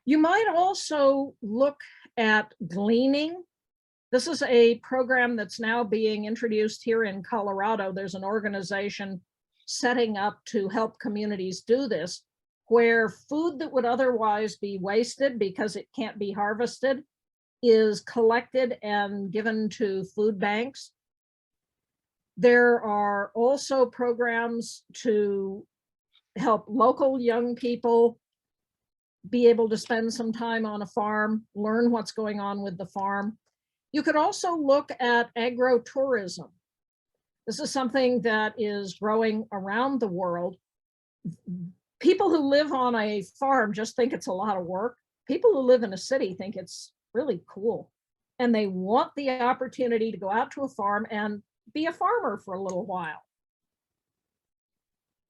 Speaker 2: You might also look at gleaning. This is a program that's now being introduced here in Colorado. There's an organization setting up to help communities do this, where food that would otherwise be wasted because it can't be harvested is collected and given to food banks. There are also programs to help local young people be able to spend some time on a farm, learn what's going on with the farm. You could also look at agro-tourism. This is something that is growing around the world. People who live on a farm just think it's a lot of work. People who live in a city think it's really cool. And they want the opportunity to go out to a farm and be a farmer for a little while.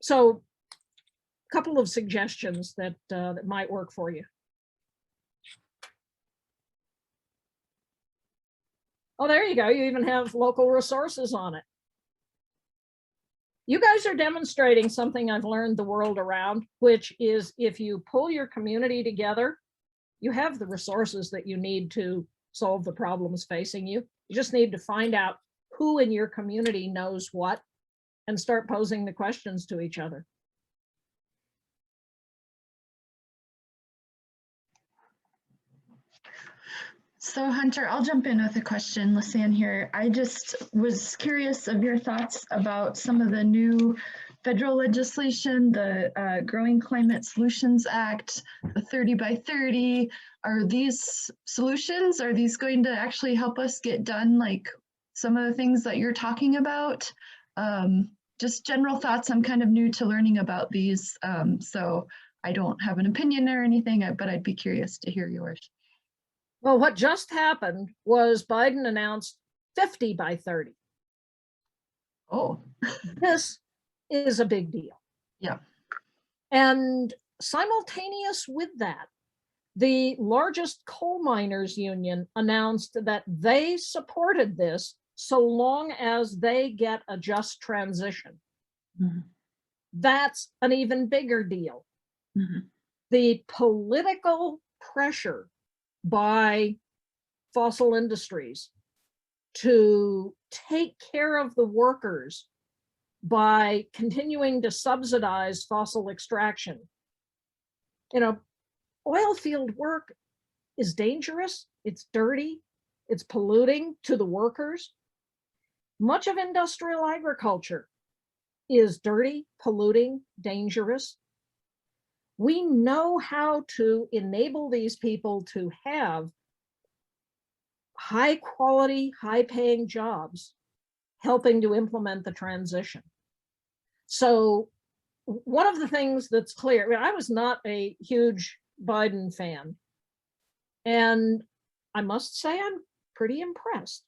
Speaker 2: So a couple of suggestions that, that might work for you. Oh, there you go. You even have local resources on it. You guys are demonstrating something I've learned the world around, which is if you pull your community together, you have the resources that you need to solve the problems facing you. You just need to find out who in your community knows what and start posing the questions to each other.
Speaker 3: So Hunter, I'll jump in with a question, Lisanne here. I just was curious of your thoughts about some of the new federal legislation, the Growing Climate Solutions Act, the 30 by 30. Are these solutions, are these going to actually help us get done like some of the things that you're talking about? Just general thoughts. I'm kind of new to learning about these, so I don't have an opinion or anything, but I'd be curious to hear yours.
Speaker 2: Well, what just happened was Biden announced 50 by 30.
Speaker 3: Oh,
Speaker 2: This is a big deal.
Speaker 3: yeah.
Speaker 2: And simultaneous with that, the largest coal miners union announced that they supported this so long as they get a just transition.
Speaker 3: Mhm.
Speaker 2: That's an even bigger deal.
Speaker 3: Mhm.
Speaker 2: The political pressure by fossil industries to take care of the workers by continuing to subsidize fossil extraction. You know, oil field work is dangerous, it's dirty, it's polluting to the workers. Much of industrial agriculture is dirty, polluting, dangerous. We know how to enable these people to have high quality, high paying jobs, helping to implement the transition. So one of the things that's clear, I mean, I was not a huge Biden fan, and I must say I'm pretty impressed.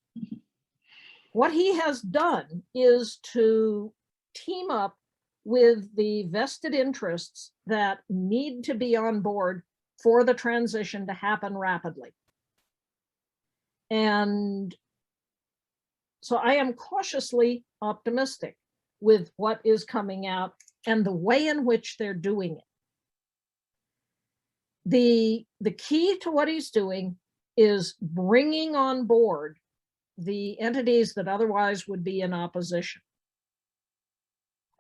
Speaker 2: What he has done is to team up with the vested interests that need to be on board for the transition to happen rapidly. And so I am cautiously optimistic with what is coming out and the way in which they're doing it. The key to what he's doing is bringing on board the entities that otherwise would be in opposition.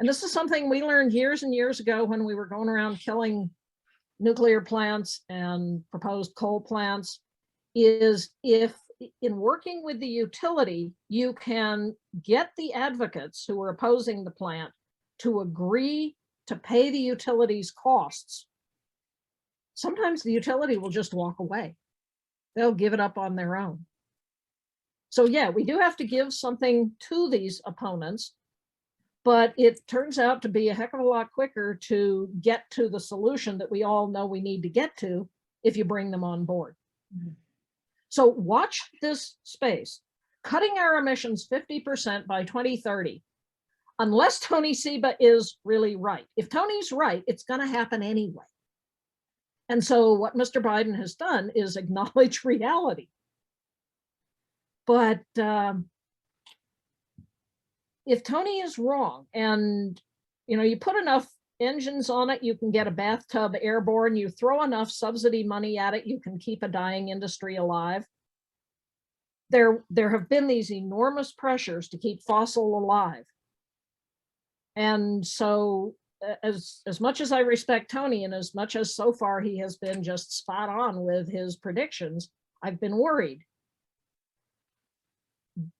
Speaker 2: And this is something we learned years and years ago when we were going around killing nuclear plants and proposed coal plants, is if in working with the utility, you can get the advocates who are opposing the plant to agree to pay the utility's costs. Sometimes the utility will just walk away. They'll give it up on their own. So yeah, we do have to give something to these opponents, but it turns out to be a heck of a lot quicker to get to the solution that we all know we need to get to if you bring them on board. Mm-hmm. So watch this space. Cutting our emissions 50% by 2030, unless Tony Seba is really right. If Tony's right, it's going to happen anyway. And so what Mr. Biden has done is acknowledge reality. But if Tony is wrong, and you put enough engines on it, you can get a bathtub airborne, you throw enough subsidy money at it, you can keep a dying industry alive. There have been these enormous pressures to keep fossil alive. And so as much as I respect Tony, and as much as so far he has been just spot on with his predictions, I've been worried.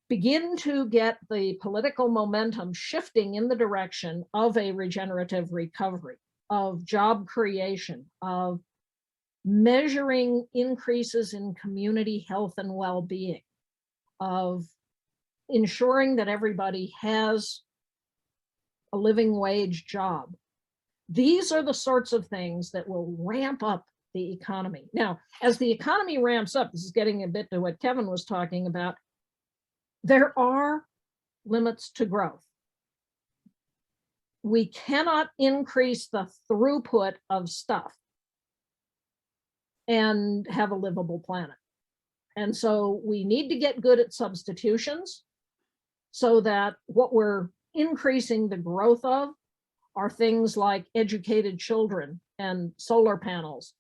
Speaker 2: Begin to get the political momentum shifting in the direction of a regenerative recovery, of job creation, of measuring increases in community health and well-being, of ensuring that everybody has a living wage job. These are the sorts of things that will ramp up the economy. Now, as the economy ramps up, this is getting a bit to what Kevin was talking about, there are limits to growth. We cannot increase the throughput of stuff and have a livable planet. And so we need to get good at substitutions so that what we're increasing the growth of are things like educated children and solar panels.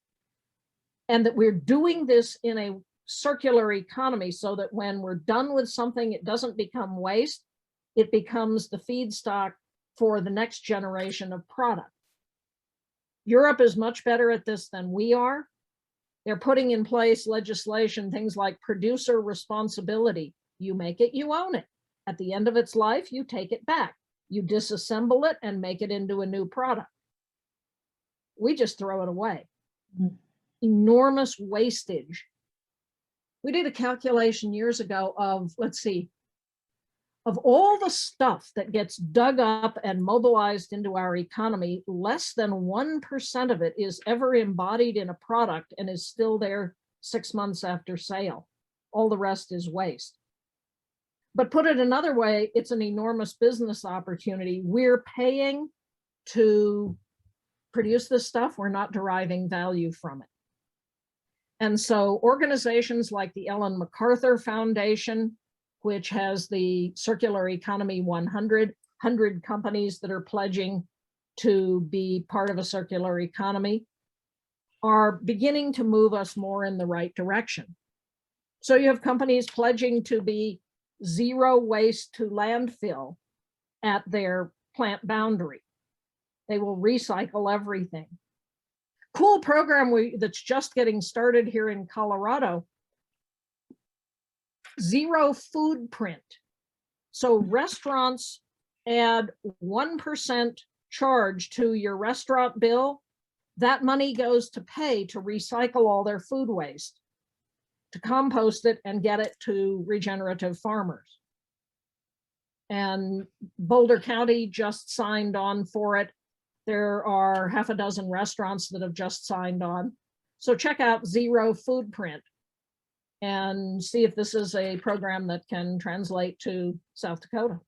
Speaker 2: And that we're doing this in a circular economy so that when we're done with something, it doesn't become waste, it becomes the feedstock for the next generation of product. Europe is much better at this than we are. They're putting in place legislation, things like producer responsibility. You make it, you own it. At the end of its life, you take it back. You disassemble it and make it into a new product. We just throw it away. Mm-hmm. Enormous wastage. We did a calculation years ago of, let's see, of all the stuff that gets dug up and mobilized into our economy, less than 1% of it is ever embodied in a product and is still there 6 months after sale. All the rest is waste. But put it another way, it's an enormous business opportunity. We're paying to produce this stuff. We're not deriving value from it. And so organizations like the Ellen MacArthur Foundation, which has the Circular Economy 100 companies that are pledging to be part of a circular economy. are beginning to move us more in the right direction. So you have companies pledging to be zero waste to landfill at their plant boundary. They will recycle everything. Cool program that's just getting started here in Colorado. Zero food print. So restaurants add 1% charge to your restaurant bill. That money goes to pay to recycle all their food waste, to compost it and get it to regenerative farmers. And Boulder County just signed on for it. There are half a dozen restaurants that have just signed on. So check out Zero Food Print and see if this is a program that can translate to South Dakota.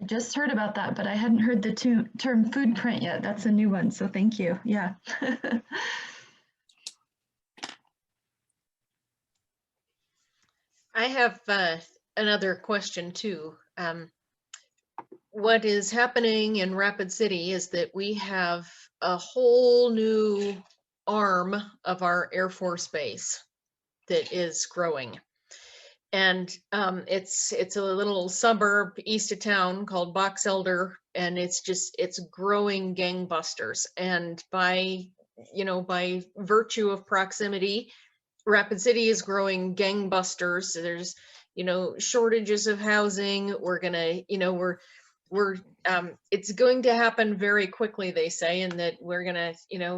Speaker 3: I just heard about that, but I hadn't heard the term food print yet. That's a new one, so thank you. Yeah.
Speaker 1: I have another question too. What is happening in Rapid City is that we have a whole new arm of our Air Force Base that is growing. And it's a little suburb east of town called Box Elder, and it's growing gangbusters. And by virtue of proximity, Rapid City is growing gangbusters. There's, shortages of housing. We're gonna, it's going to happen very quickly, they say, and that we're gonna,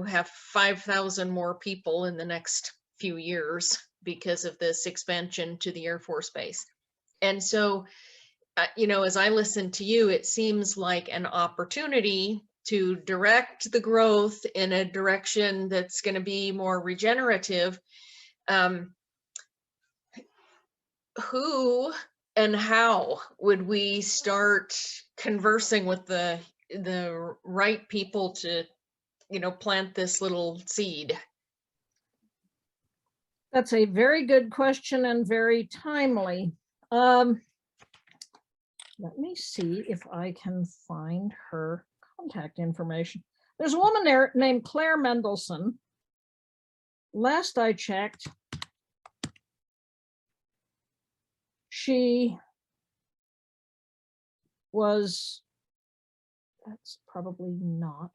Speaker 1: have 5,000 more people in the next few years because of this expansion to the Air Force Base. And so, as I listen to you, it seems like an opportunity to direct the growth in a direction that's going to be more regenerative. Who and how would we start conversing with the right people to, plant this little seed?
Speaker 2: That's a very good question and very timely. Let me see if I can find her contact information. There's a woman there named Claire Mendelson. Last I checked, she was, that's probably not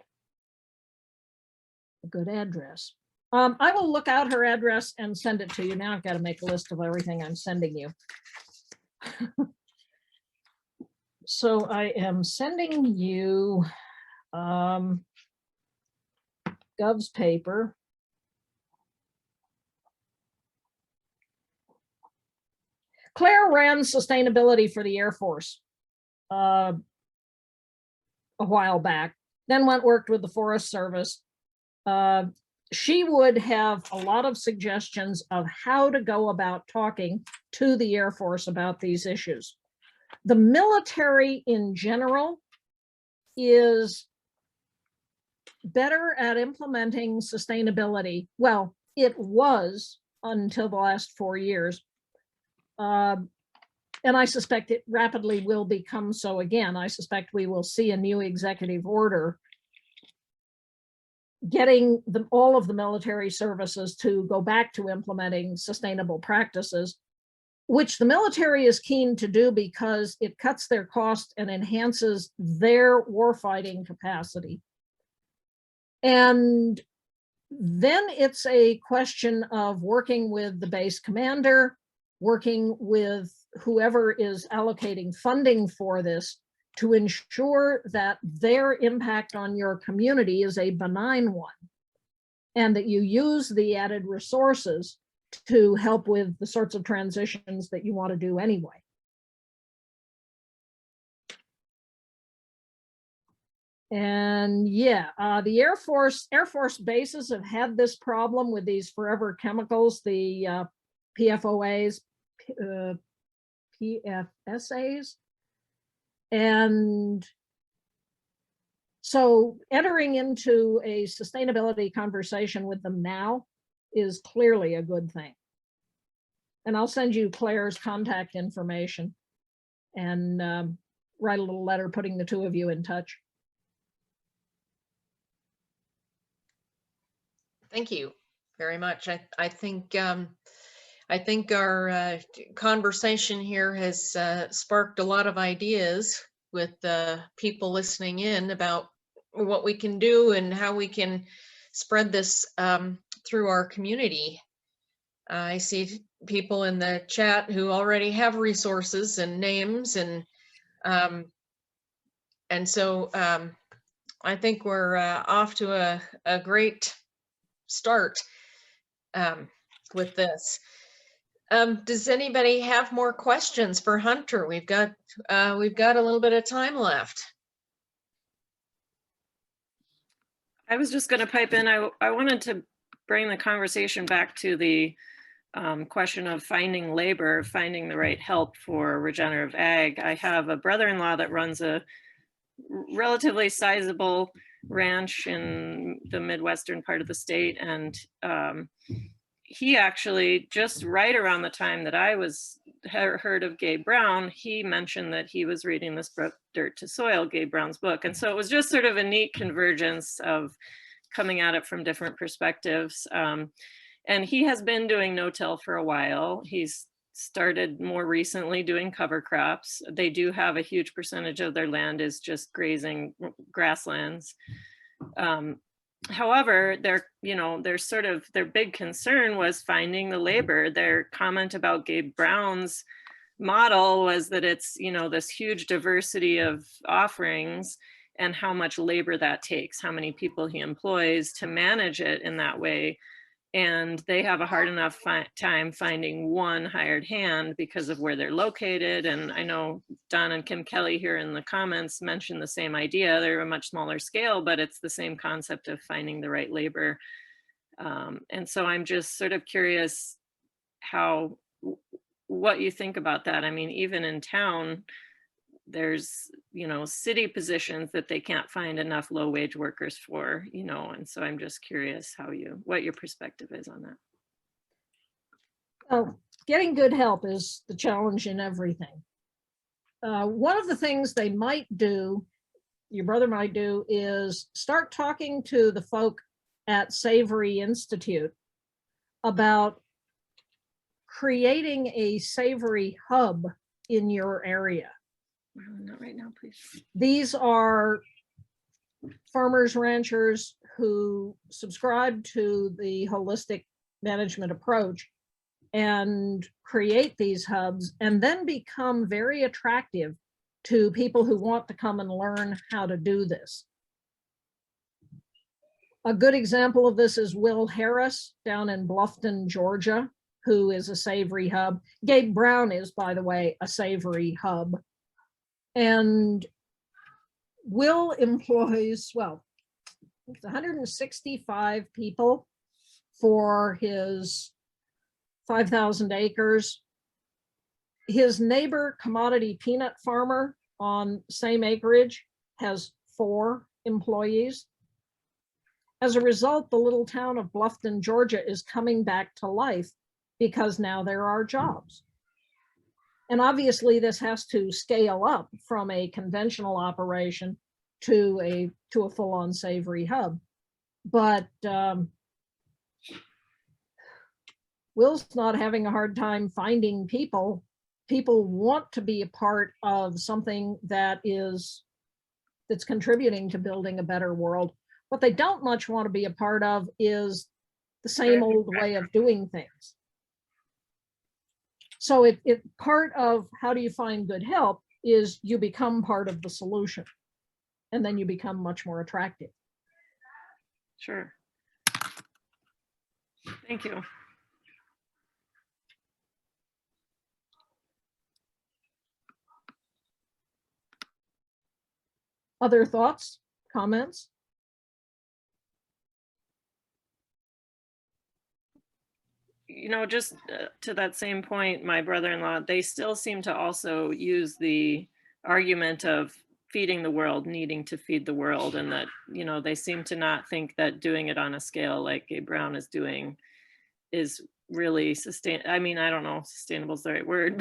Speaker 2: a good address. I will look out her address and send it to you. Now I've got to make a list of everything I'm sending you. So I am sending you Gov's paper. Claire ran sustainability for the Air Force a while back, then worked with the Forest Service. She would have a lot of suggestions of how to go about talking to the Air Force about these issues. The military in general is better at implementing sustainability. Well, it was until the last 4 years. And I suspect it rapidly will become so again. I suspect we will see a new executive order getting all of the military services to go back to implementing sustainable practices, which the military is keen to do because it cuts their cost and enhances their warfighting capacity. And then it's a question of working with the base commander, working with whoever is allocating funding for this to ensure that their impact on your community is a benign one, and that you use the added resources to help with the sorts of transitions that you want to do anyway. And yeah, the Air Force bases have had this problem with these forever chemicals, the PFOAs, PFSAs. And so entering into a sustainability conversation with them now is clearly a good thing. And I'll send you Claire's contact information and write a little letter putting the two of you in touch.
Speaker 1: Thank you very much. I think our conversation here has sparked a lot of ideas with people listening in about what we can do and how we can spread this through our community. I see people in the chat who already have resources and names, and so I think we're off to a great start with this. Does anybody have more questions for Hunter? We've got a little bit of time left.
Speaker 6: I was just going to pipe in. I wanted to bring the conversation back to the question of finding labor, finding the right help for regenerative ag. I have a brother-in-law that runs a relatively sizable ranch in the Midwestern part of the state. And he actually, just right around the time that I heard of Gabe Brown, he mentioned that he was reading this book, Dirt to Soil, Gabe Brown's book. And so it was just sort of a neat convergence of coming at it from different perspectives. And he has been doing no-till for a while. He's started more recently doing cover crops. They do have a huge percentage of their land is just grazing grasslands. However, their big concern was finding the labor. Their comment about Gabe Brown's model was that it's, this huge diversity of offerings and how much labor that takes, how many people he employs to manage it in that way. And they have a hard enough time finding one hired hand because of where they're located. And I know Don and Kim Kelly here in the comments mentioned the same idea. They're a much smaller scale, but it's the same concept of finding the right labor. And so I'm just sort of curious what you think about that. I mean, even in town, there's, city positions that they can't find enough low wage workers for, and so I'm just curious what your perspective is on that.
Speaker 2: Well, getting good help is the challenge in everything. One of the things they might do, your brother might do, is start talking to the folk at Savory Institute about creating a savory hub in your area.
Speaker 6: Not right now, please.
Speaker 2: These are farmers, ranchers who subscribe to the holistic management approach and create these hubs and then become very attractive to people who want to come and learn how to do this. A good example of this is Will Harris down in Bluffton, Georgia, who is a savory hub. Gabe Brown is, by the way, a savory hub. And Will employs, it's 165 people for his 5,000 acres. His neighbor commodity peanut farmer on same acreage has 4 employees. As a result, the little town of Bluffton, Georgia is coming back to life because now there are jobs. And obviously this has to scale up from a conventional operation to a full-on savory hub. But Will's not having a hard time finding people. People want to be a part of something that's contributing to building a better world. What they don't much want to be a part of is the same old way of doing things. So it part of how do you find good help is you become part of the solution, and then you become much more attractive.
Speaker 6: Sure. Thank you.
Speaker 2: Other thoughts, comments?
Speaker 6: Just to that same point, my brother-in-law, they still seem to also use the argument of feeding the world, needing to feed the world, and that, they seem to not think that doing it on a scale like Gabe Brown is doing is really I mean, I don't know if sustainable is the right word,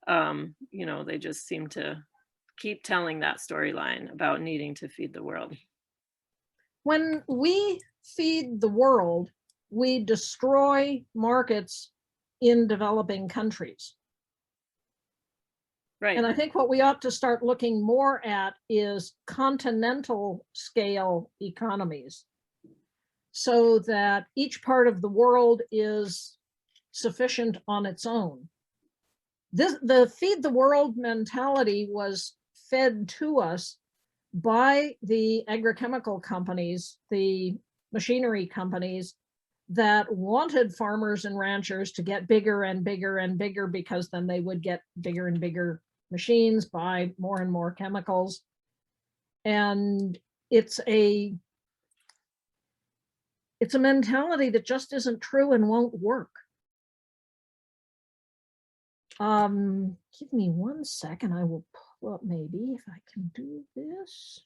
Speaker 6: but, they just seem to keep telling that storyline about needing to feed the world.
Speaker 2: When we feed the world, we destroy markets in developing countries.
Speaker 6: Right.
Speaker 2: And I think what we ought to start looking more at is continental scale economies, so that each part of the world is sufficient on its own. The feed the world mentality was fed to us by the agrochemical companies, the machinery companies that wanted farmers and ranchers to get bigger and bigger and bigger, because then they would get bigger and bigger machines, buy more and more chemicals. And it's a mentality that just isn't true and won't work. Give me 1 second. I will pull up, maybe if I can do this.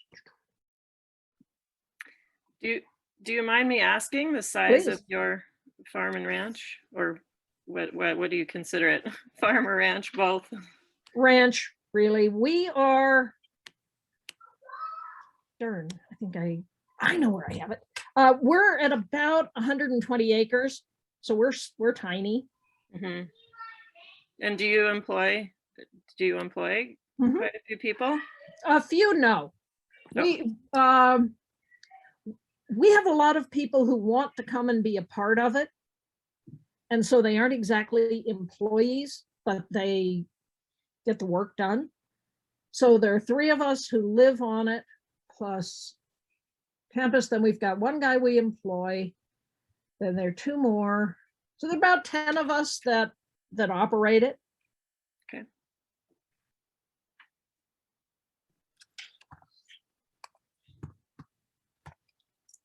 Speaker 6: Do you mind me asking the size
Speaker 2: Please.
Speaker 6: of your farm and ranch, or what do you consider it? Farm or ranch, both?
Speaker 2: Ranch, really. We are, darn, I think I know where I have it. We're at about 120 acres, so we're tiny.
Speaker 6: Mm-hmm. And do you employ
Speaker 2: Mhm.
Speaker 6: quite a few people?
Speaker 2: A few, no.
Speaker 6: Oh.
Speaker 2: We have a lot of people who want to come and be a part of it, and so they aren't exactly employees, but they get the work done. So there are 3 of us who live on it, plus campus. Then we've got 1 guy we employ, then there are 2 more. So there are about 10 of us that operate it.
Speaker 6: Okay.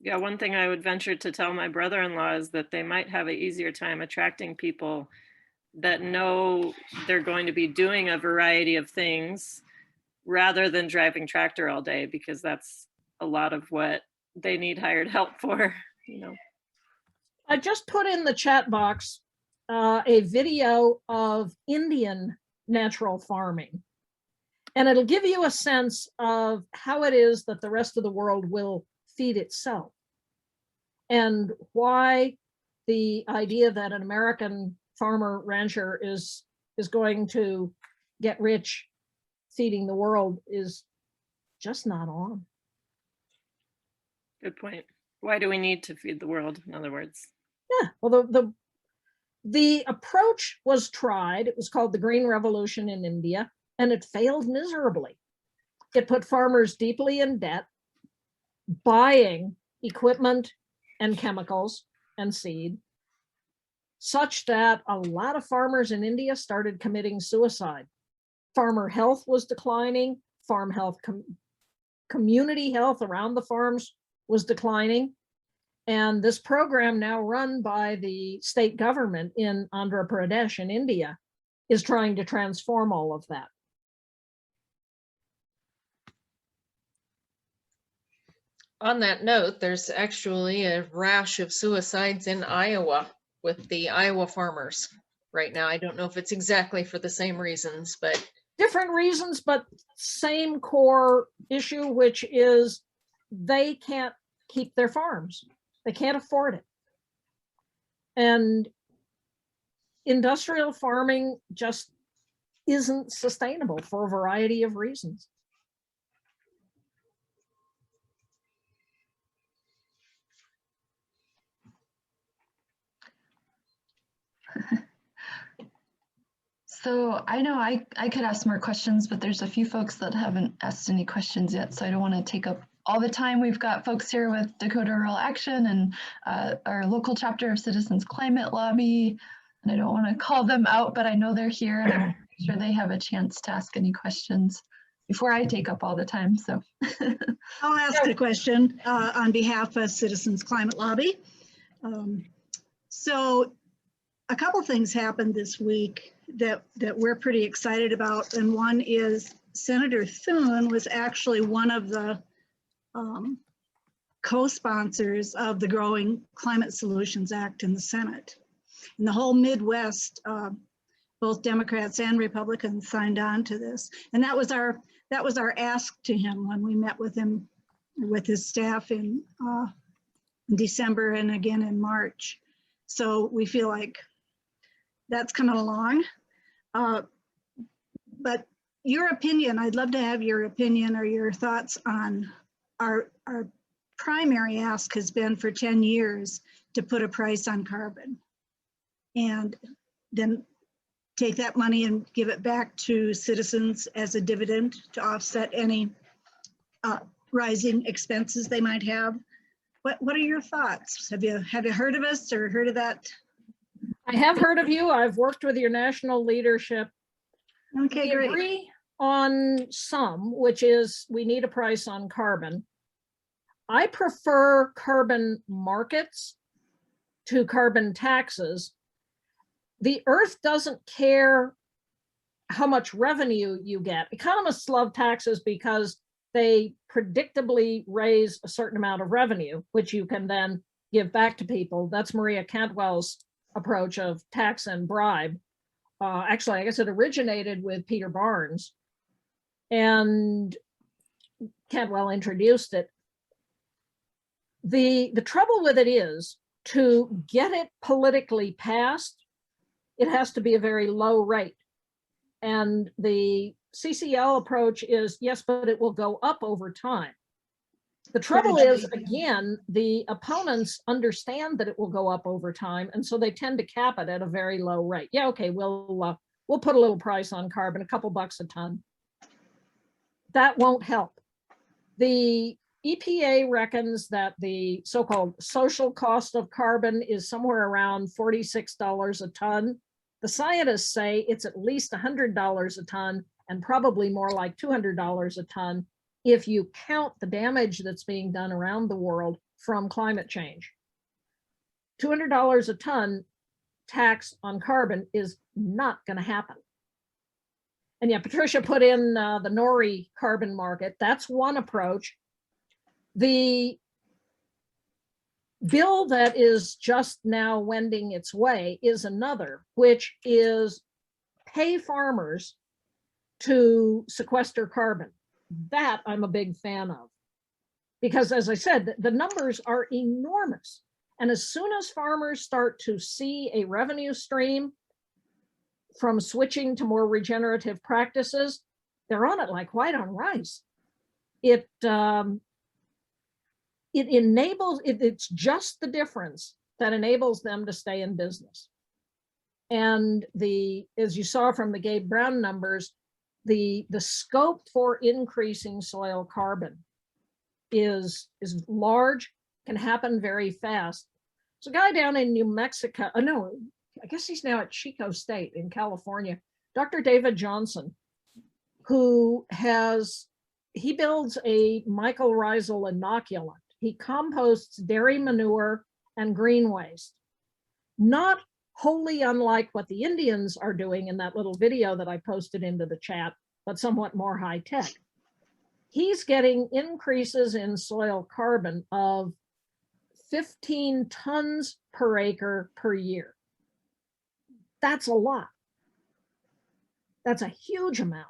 Speaker 6: Yeah, one thing I would venture to tell my brother-in-law is that they might have an easier time attracting people that know they're going to be doing a variety of things rather than driving tractor all day, because that's a lot of what they need hired help for, you know.
Speaker 2: I just put in the chat box a video of Indian natural farming, and it'll give you a sense of how it is that the rest of the world will feed itself, and why the idea that an American farmer rancher is going to get rich feeding the world is just not on.
Speaker 6: Good point. Why do we need to feed the world, in other words?
Speaker 2: Yeah, well, the approach was tried. It was called the Green Revolution in India, and it failed miserably. It put farmers deeply in debt, buying equipment and chemicals and seed, such that a lot of farmers in India started committing suicide. Farmer health was declining, farm health, community health around the farms was declining. And this program, now run by the state government in Andhra Pradesh in India, is trying to transform all of that.
Speaker 1: On that note, there's actually a rash of suicides in Iowa with the Iowa farmers right now. I don't know if it's exactly for the same reasons, but
Speaker 2: Different reasons, but same core issue, which is they can't keep their farms. They can't afford it. And industrial farming just isn't sustainable for a variety of reasons.
Speaker 3: So I know I could ask more questions, but there's a few folks that haven't asked any questions yet, so I don't want to take up all the time. We've got folks here with Dakota Rural Action and our local chapter of Citizens Climate Lobby, and I don't want to call them out, but I know they're here, and I'm sure they have a chance to ask any questions before I take up all the time. So
Speaker 7: I'll ask a question on behalf of Citizens Climate Lobby. So a couple things happened this week that we're pretty excited about. And one is Senator Thune was actually one of the co-sponsors of the Growing Climate Solutions Act in the Senate. And the whole Midwest, both Democrats and Republicans signed on to this. And that was our ask to him when we met with him, with his staff in in December and again in March. So we feel like that's coming along. But your opinion, I'd love to have your opinion or your thoughts on our primary ask has been for 10 years to put a price on carbon and then take that money and give it back to citizens as a dividend to offset any rising expenses they might have. What are your thoughts? Have you heard of us or heard of that?
Speaker 2: I have heard of you. I've worked with your national leadership.
Speaker 7: Okay,
Speaker 2: We
Speaker 7: great.
Speaker 2: agree on some, which is we need a price on carbon. I prefer carbon markets to carbon taxes. The earth doesn't care how much revenue you get. Economists love taxes because they predictably raise a certain amount of revenue, which you can then give back to people. That's Maria Cantwell's approach of tax and bribe. Actually, I guess it originated with Peter Barnes, and Cantwell introduced it. The trouble with it is, to get it politically passed, it has to be a very low rate. And the CCL approach is, yes, but it will go up over time. The trouble is, again, the opponents understand that it will go up over time, and so they tend to cap it at a very low rate. Yeah, okay, we'll put a little price on carbon, a couple bucks a ton. That won't help. The EPA reckons that the so-called social cost of carbon is somewhere around $46 a ton. The scientists say it's at least $100 a ton and probably more like $200 a ton if you count the damage that's being done around the world from climate change. $200 a ton tax on carbon is not going to happen. And yeah, Patricia put in the NORI carbon market. That's one approach. The bill that is just now wending its way is another, which is pay farmers to sequester carbon. That I'm a big fan of, because as I said, the numbers are enormous. And as soon as farmers start to see a revenue stream from switching to more regenerative practices, they're on it like white on rice. It enables, it's just the difference that enables them to stay in business. And as you saw from the Gabe Brown numbers, the scope for increasing soil carbon is large, can happen very fast. There's a guy down in New Mexico, no, I guess he's now at Chico State in California, Dr. David Johnson, who he builds a mycorrhizal inoculant. He composts dairy manure and green waste. Not wholly unlike what the Indians are doing in that little video that I posted into the chat, but somewhat more high tech. He's getting increases in soil carbon of 15 tons per acre per year. That's a lot. That's a huge amount.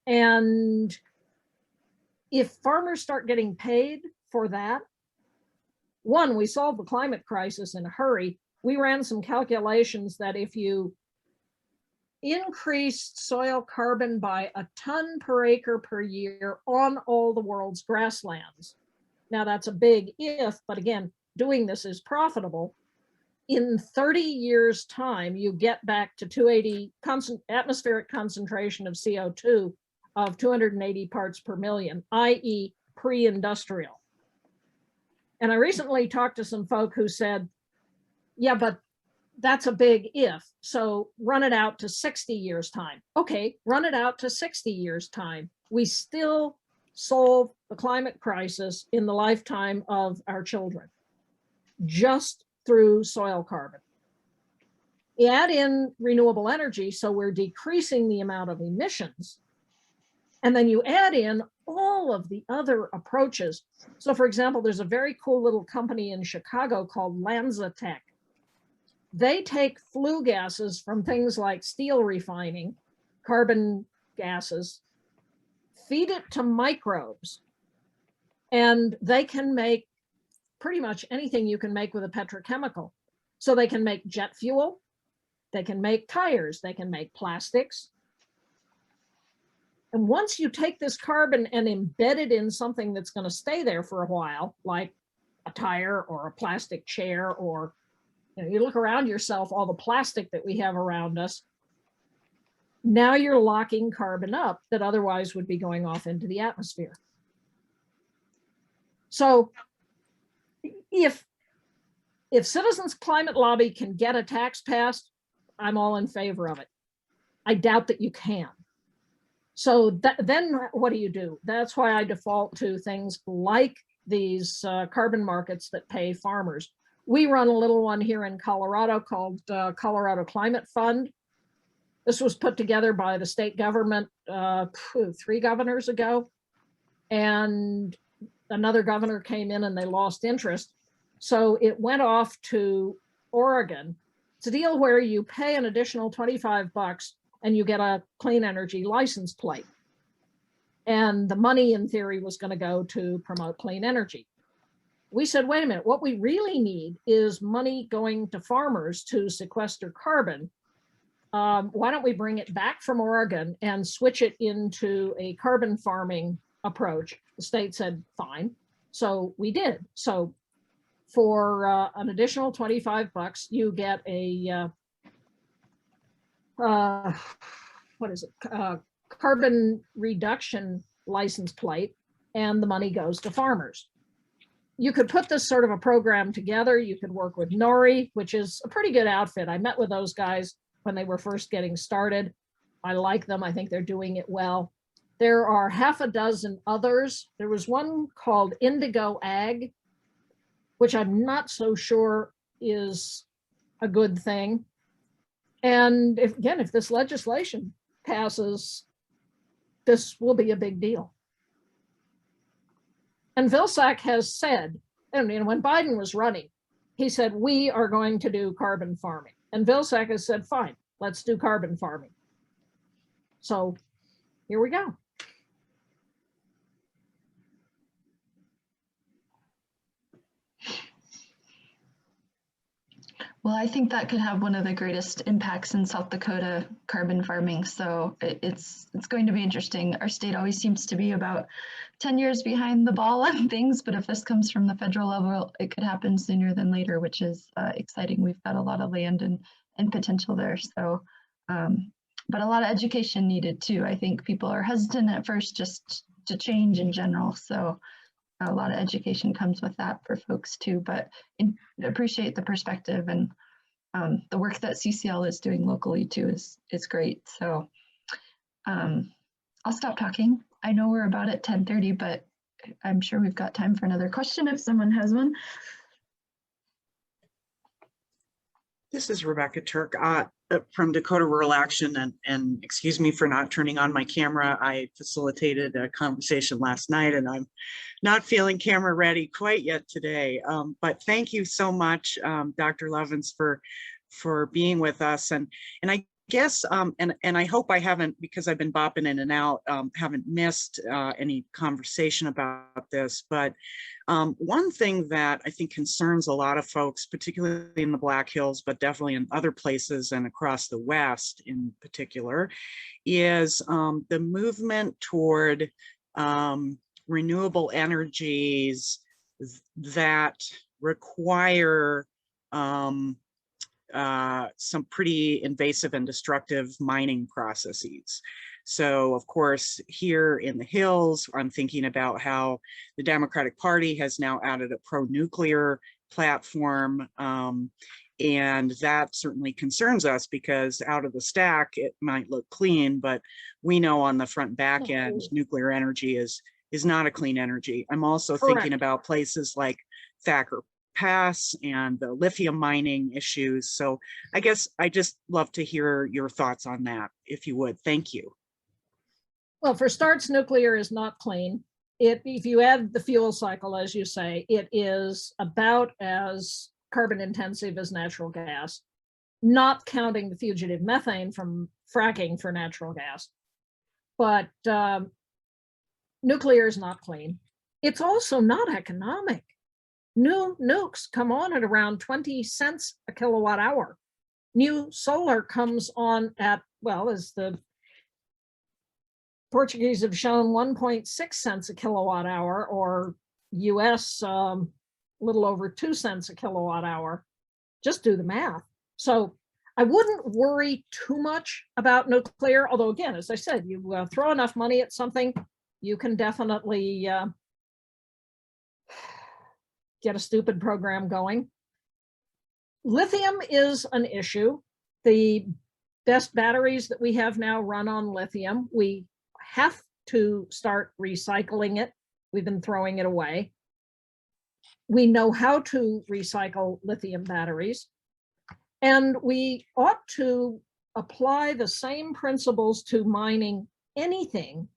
Speaker 2: And if farmers start getting paid for that, one, we solve the climate crisis in a hurry. We ran some calculations that if you increased soil carbon by a ton per acre per year on all the world's grasslands, now that's a big if, but again, doing this is profitable. In 30 years' time, you get back to 280 atmospheric concentration of CO2 of 280 parts per million, i.e. pre-industrial. And I recently talked to some folk who said, yeah, but that's a big if. So run it out to 60 years time. Okay, run it out to 60 years time. We still solve the climate crisis in the lifetime of our children, just through soil carbon. You add in renewable energy, so we're decreasing the amount of emissions. And then you add in all of the other approaches. So for example, there's a very cool little company in Chicago called LanzaTech. They take flue gases from things like steel refining, carbon gases, feed it to microbes, and they can make pretty much anything you can make with a petrochemical. So they can make jet fuel, they can make tires, they can make plastics. And once you take this carbon and embed it in something that's going to stay there for a while, like a tire or a plastic chair, or you look around yourself, all the plastic that we have around us, now you're locking carbon up that otherwise would be going off into the atmosphere. So if Citizens Climate Lobby can get a tax passed, I'm all in favor of it. I doubt that you can. So then what do? That's why I default to things like these carbon markets that pay farmers. We run a little one here in Colorado called Colorado Climate Fund. This was put together by the state government 3 governors ago. And another governor came in and they lost interest. So it went off to Oregon. It's a deal where you pay an additional $25 and you get a clean energy license plate. And the money in theory was going to go to promote clean energy. We said, wait a minute, what we really need is money going to farmers to sequester carbon. Why don't we bring it back from Oregon and switch it into a carbon farming approach? The state said, fine. So we did. So for an additional $25, you get a, carbon reduction license plate, and the money goes to farmers. You could put this sort of a program together. You could work with NORI, which is a pretty good outfit. I met with those guys when they were first getting started. I like them. I think they're doing it well. There are half a dozen others. There was one called Indigo Ag, which I'm not so sure is a good thing. And if this legislation passes, this will be a big deal. And Vilsack has said, and when Biden was running, he said, we are going to do carbon farming. And Vilsack has said, fine, let's do carbon farming. So here we go.
Speaker 3: Well, I think that could have one of the greatest impacts in South Dakota carbon farming. So it's going to be interesting. Our state always seems to be about 10 years behind the ball on things, but if this comes from the federal level, it could happen sooner than later, which is exciting. We've got a lot of land and potential there. So, but a lot of education needed too. I think people are hesitant at first just to change in general. So a lot of education comes with that for folks too, but appreciate the perspective, and the work that CCL is doing locally too is great. So I'll stop talking. I know we're about at 10:30, but I'm sure we've got time for another question if someone has one.
Speaker 8: This is Rebecca Turk from Dakota Rural Action, and excuse me for not turning on my camera. I facilitated a conversation last night and I'm not feeling camera ready quite yet today. But thank you so much, Dr. Lovins, for being with us. And I guess, and I hope I haven't, because I've been bopping in and out, haven't missed any conversation about this, but one thing that I think concerns a lot of folks, particularly in the Black Hills, but definitely in other places and across the West in particular, is the movement toward renewable energies that require some pretty invasive and destructive mining processes. So of course, here in the hills, I'm thinking about how the Democratic Party has now added a pro-nuclear platform. And that certainly concerns us because out of the stack, it might look clean, but we know on the front and back end, nuclear energy is not a clean energy. I'm also thinking about places like Thacker Pass and the lithium mining issues. So I guess I just love to hear your thoughts on that, if you would. Thank you.
Speaker 2: Well, for starts, nuclear is not clean. If you add the fuel cycle, as you say, it is about as carbon intensive as natural gas, not counting the fugitive methane from fracking for natural gas. But nuclear is not clean. It's also not economic. New nukes come on at around 20 cents a kilowatt hour. New solar comes on at, well, as the Portuguese have shown, 1.6 cents a kilowatt hour, or US little over 2 cents a kilowatt hour. Just do the math. So I wouldn't worry too much about nuclear, although again, as I said, you throw enough money at something, you can definitely get a stupid program going. Lithium is an issue. The best batteries that we have now run on lithium. We have to start recycling it. We've been throwing it away. We know how to recycle lithium batteries, and we ought to apply the same principles to mining anything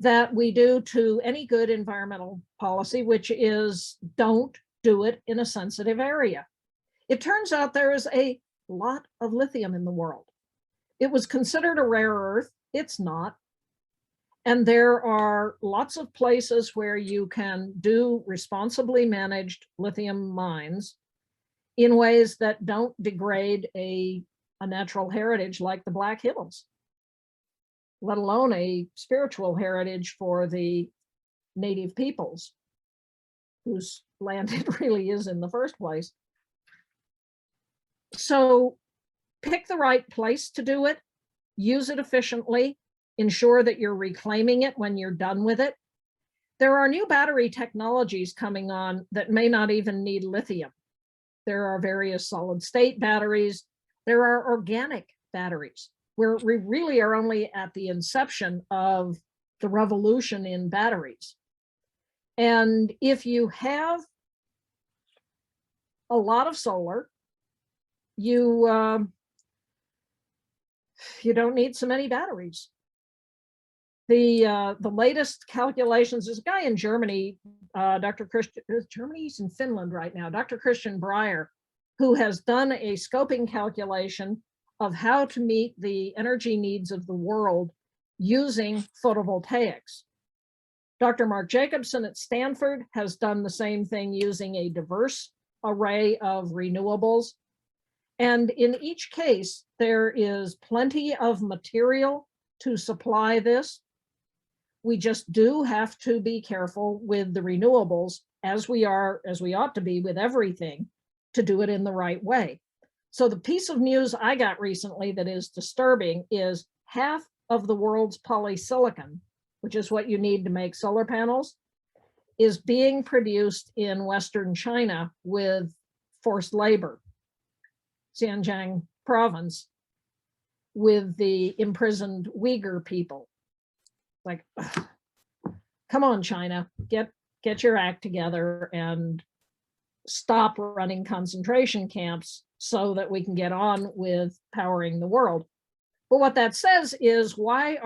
Speaker 2: that we do to any good environmental policy, which is don't do it in a sensitive area. It turns out there is a lot of lithium in the world. It was considered a rare earth. It's not. And there are lots of places where you can do responsibly managed lithium mines in ways that don't degrade a natural heritage like the Black Hills, let alone a spiritual heritage for the native peoples whose land it really is in the first place. So pick the right place to do it, use it efficiently, ensure that you're reclaiming it when you're done with it. There are new battery technologies coming on that may not even need lithium. There are various solid state batteries. There are organic batteries, where we really are only at the inception of the revolution in batteries. And if you have a lot of solar, you don't need so many batteries. The latest calculations, there's a guy in Germany, Dr. Christian, Germany's in Finland right now, Dr. Christian Breyer, who has done a scoping calculation of how to meet the energy needs of the world using photovoltaics. Dr. Mark Jacobson at Stanford has done the same thing using a diverse array of renewables. And in each case, there is plenty of material to supply this. We just do have to be careful with the renewables, as we ought to be with everything, to do it in the right way. So the piece of news I got recently that is disturbing is half of the world's polysilicon, which is what you need to make solar panels, is being produced in Western China with forced labor, Xinjiang province, with the imprisoned Uyghur people. Like, ugh, come on, China, get your act together and stop running concentration camps so that we can get on with powering the world. But what that says is, why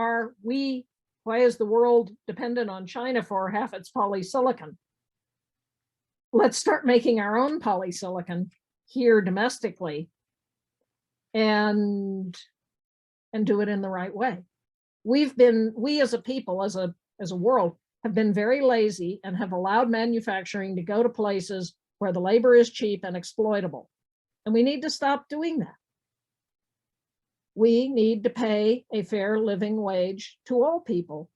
Speaker 2: is the world dependent on China for half its polysilicon? Let's start making our own polysilicon here domestically and do it in the right way. We as a people, as a world, have been very lazy and have allowed manufacturing to go to places where the labor is cheap and exploitable. And we need to stop doing that. We need to pay a fair living wage to all people.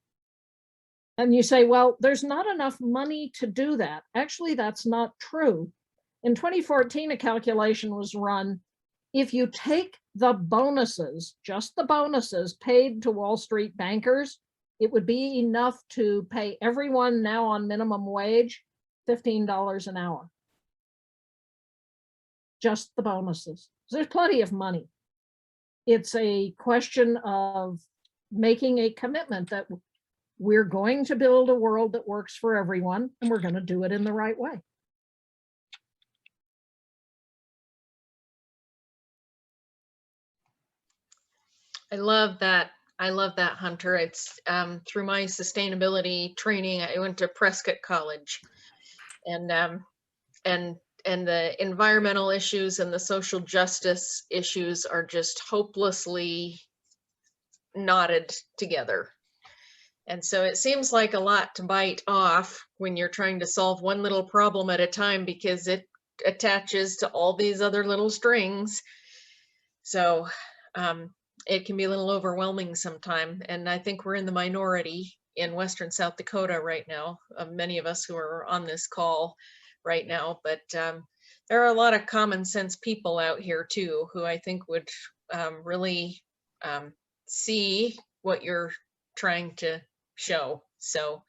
Speaker 2: And you say, well, there's not enough money to do that. Actually, that's not true. In 2014, a calculation was run. If you take the bonuses, just the bonuses paid to Wall Street bankers, it would be enough to pay everyone now on minimum wage $15 an hour. Just the bonuses. So there's plenty of money. It's a question of making a commitment that we're going to build a world that works for everyone, and we're going to do it in the right way.
Speaker 1: I love that. I love that, Hunter. It's through my sustainability training, I went to Prescott College, and the environmental issues and the social justice issues are just hopelessly knotted together. And so it seems like a lot to bite off when you're trying to solve one little problem at a time, because it attaches to all these other little strings. So it can be a little overwhelming sometime. And I think we're in the minority in Western South Dakota right now, many of us who are on this call right now. But there are a lot of common sense people out here too, who I think would really see what you're trying to show. So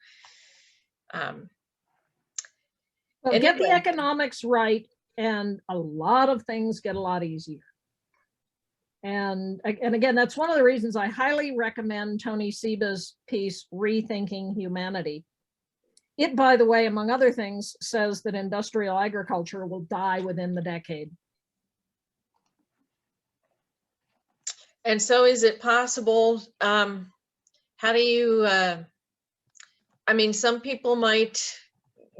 Speaker 2: Well, get the
Speaker 1: anyway.
Speaker 2: economics right, and a lot of things get a lot easier. And again, that's one of the reasons I highly recommend Tony Seba's piece, Rethinking Humanity. It, by the way, among other things, says that industrial agriculture will die within the decade.
Speaker 1: And so is it possible, how do you, I mean, some people might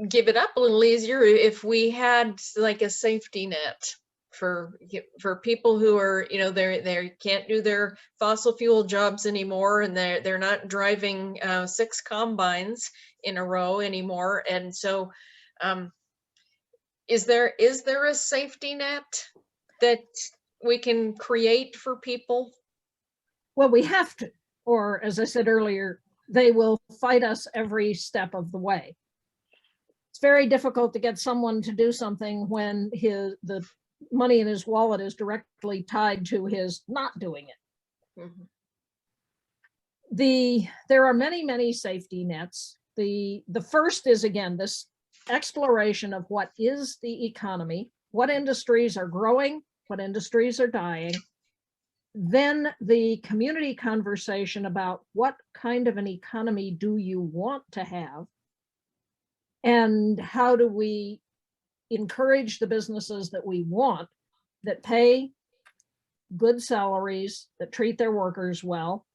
Speaker 1: give it up a little easier if we had like a safety net for people who are, you know, they can't do their fossil fuel jobs anymore, and they're not driving 6 combines in a row anymore. And so is there a safety net that we can create for people?
Speaker 2: Well, we have to, or as I said earlier, they will fight us every step of the way. It's very difficult to get someone to do something when the money in his wallet is directly tied to his not doing it.
Speaker 1: Mm-hmm.
Speaker 2: There are many safety nets. The first is, again, this exploration of what is the economy, what industries are growing, what industries are dying. Then the community conversation about what kind of an economy do you want to have, and how do we encourage the businesses that we want, that pay good salaries, that treat their workers well,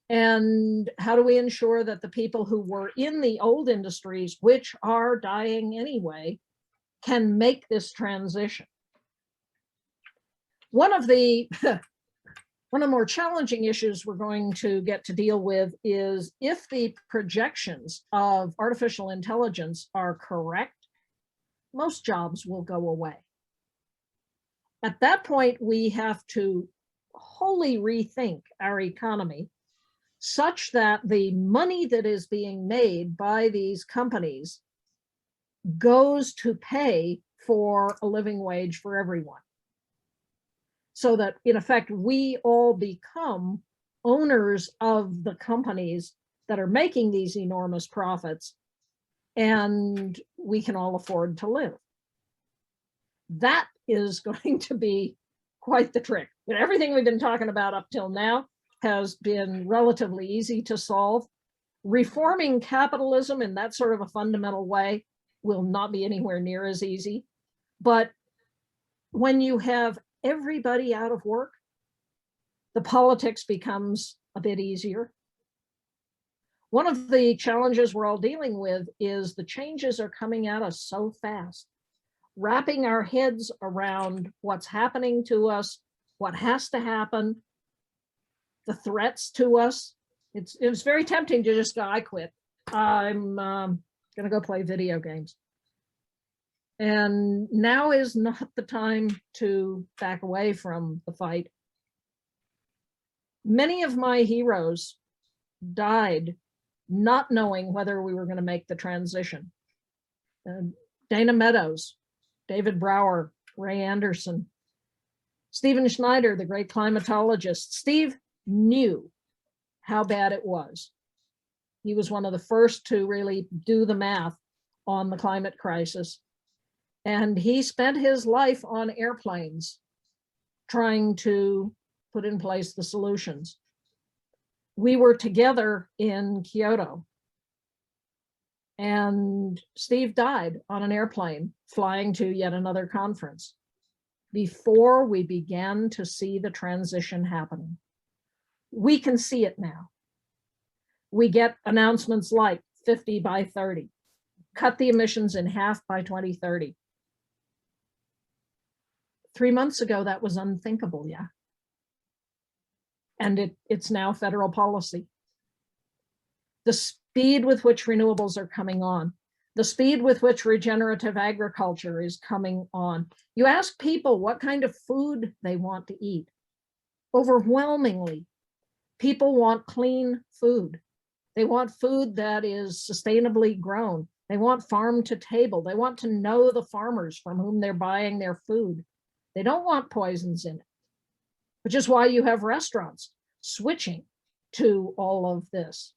Speaker 2: and how do we ensure that the people who were in the old industries, which are dying anyway, can make this transition. One of the more challenging issues we're going to get to deal with is if the projections of artificial intelligence are correct, most jobs will go away. At that point, we have to wholly rethink our economy such that the money that is being made by these companies goes to pay for a living wage for everyone. So that, in effect, we all become owners of the companies that are making these enormous profits, and we can all afford to live. That is going to be quite the trick. And everything we've been talking about up till now has been relatively easy to solve. Reforming capitalism in that sort of a fundamental way will not be anywhere near as easy. But when you have everybody out of work, the politics becomes a bit easier. One of the challenges we're all dealing with is the changes are coming at us so fast. Wrapping our heads around what's happening to us, what has to happen, the threats to us. It was very tempting to just go, I quit. I'm gonna go play video games. And now is not the time to back away from the fight. Many of my heroes died not knowing whether we were going to make the transition. Dana Meadows, David Brower, Ray Anderson, Stephen Schneider, the great climatologist. Steve knew how bad it was. He was one of the first to really do the math on the climate crisis. And he spent his life on airplanes trying to put in place the solutions. We were together in Kyoto, and Steve died on an airplane flying to yet another conference before we began to see the transition happening. We can see it now. We get announcements like 50 by 30, cut the emissions in half by 2030. 3 months ago, that was unthinkable, yeah. And it's now federal policy. the speed with which renewables are coming on, the speed with which regenerative agriculture is coming on. You ask people what kind of food they want to eat. Overwhelmingly, people want clean food. They want food that is sustainably grown. They want farm to table. They want to know the farmers from whom they're buying their food. They don't want poisons in it, which is why you have restaurants switching to all of this.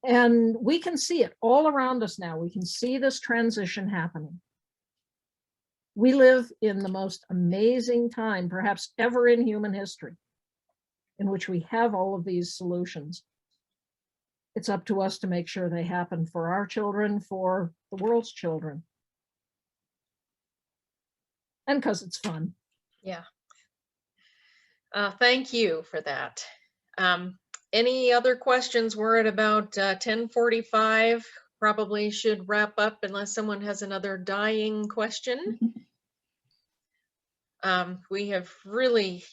Speaker 2: And we can see it all around us now. We can see this transition happening. We live in the most amazing time, perhaps ever in human history, in which we have all of these solutions. It's up to us to make sure they happen for our children, for the world's children. And because it's fun.
Speaker 1: Yeah. Thank you for that. Any other questions? We're at about 10:45. Probably should wrap up unless someone has another dying question. We have really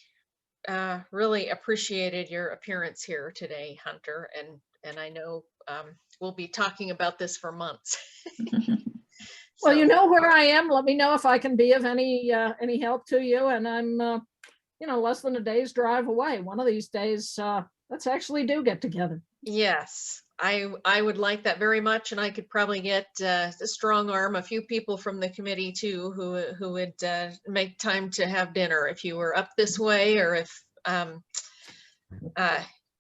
Speaker 1: appreciated your appearance here today, Hunter, and I know we'll be talking about this for months.
Speaker 2: Well, you
Speaker 1: So,
Speaker 2: know where I am. Let me know if I can be of any help to you. And I'm, less than a day's drive away. One of these days, let's actually do get together.
Speaker 1: yes, I would like that very much, and I could probably get a strong arm a few people from the committee too, who would make time to have dinner if you were up this way, or if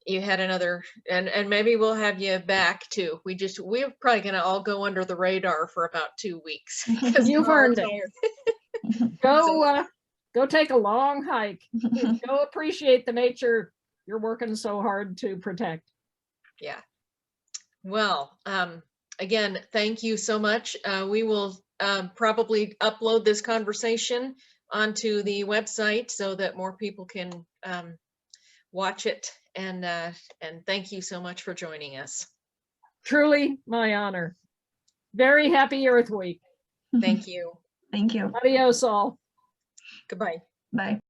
Speaker 1: you had another, and maybe we'll have you back too. We're probably gonna all go under the radar for about 2 weeks. 'Cause
Speaker 2: You've
Speaker 1: we're all
Speaker 2: earned it.
Speaker 1: tired.
Speaker 2: Go take a long hike. Go appreciate the nature you're working so hard to protect.
Speaker 1: Yeah. Well, again, thank you so much. We will probably upload this conversation onto the website so that more people can watch it. And thank you so much for joining us.
Speaker 2: Truly my honor. Very happy Earth Week.
Speaker 1: Thank you.
Speaker 3: Thank you.
Speaker 2: Adios all.
Speaker 1: Goodbye.
Speaker 3: Bye.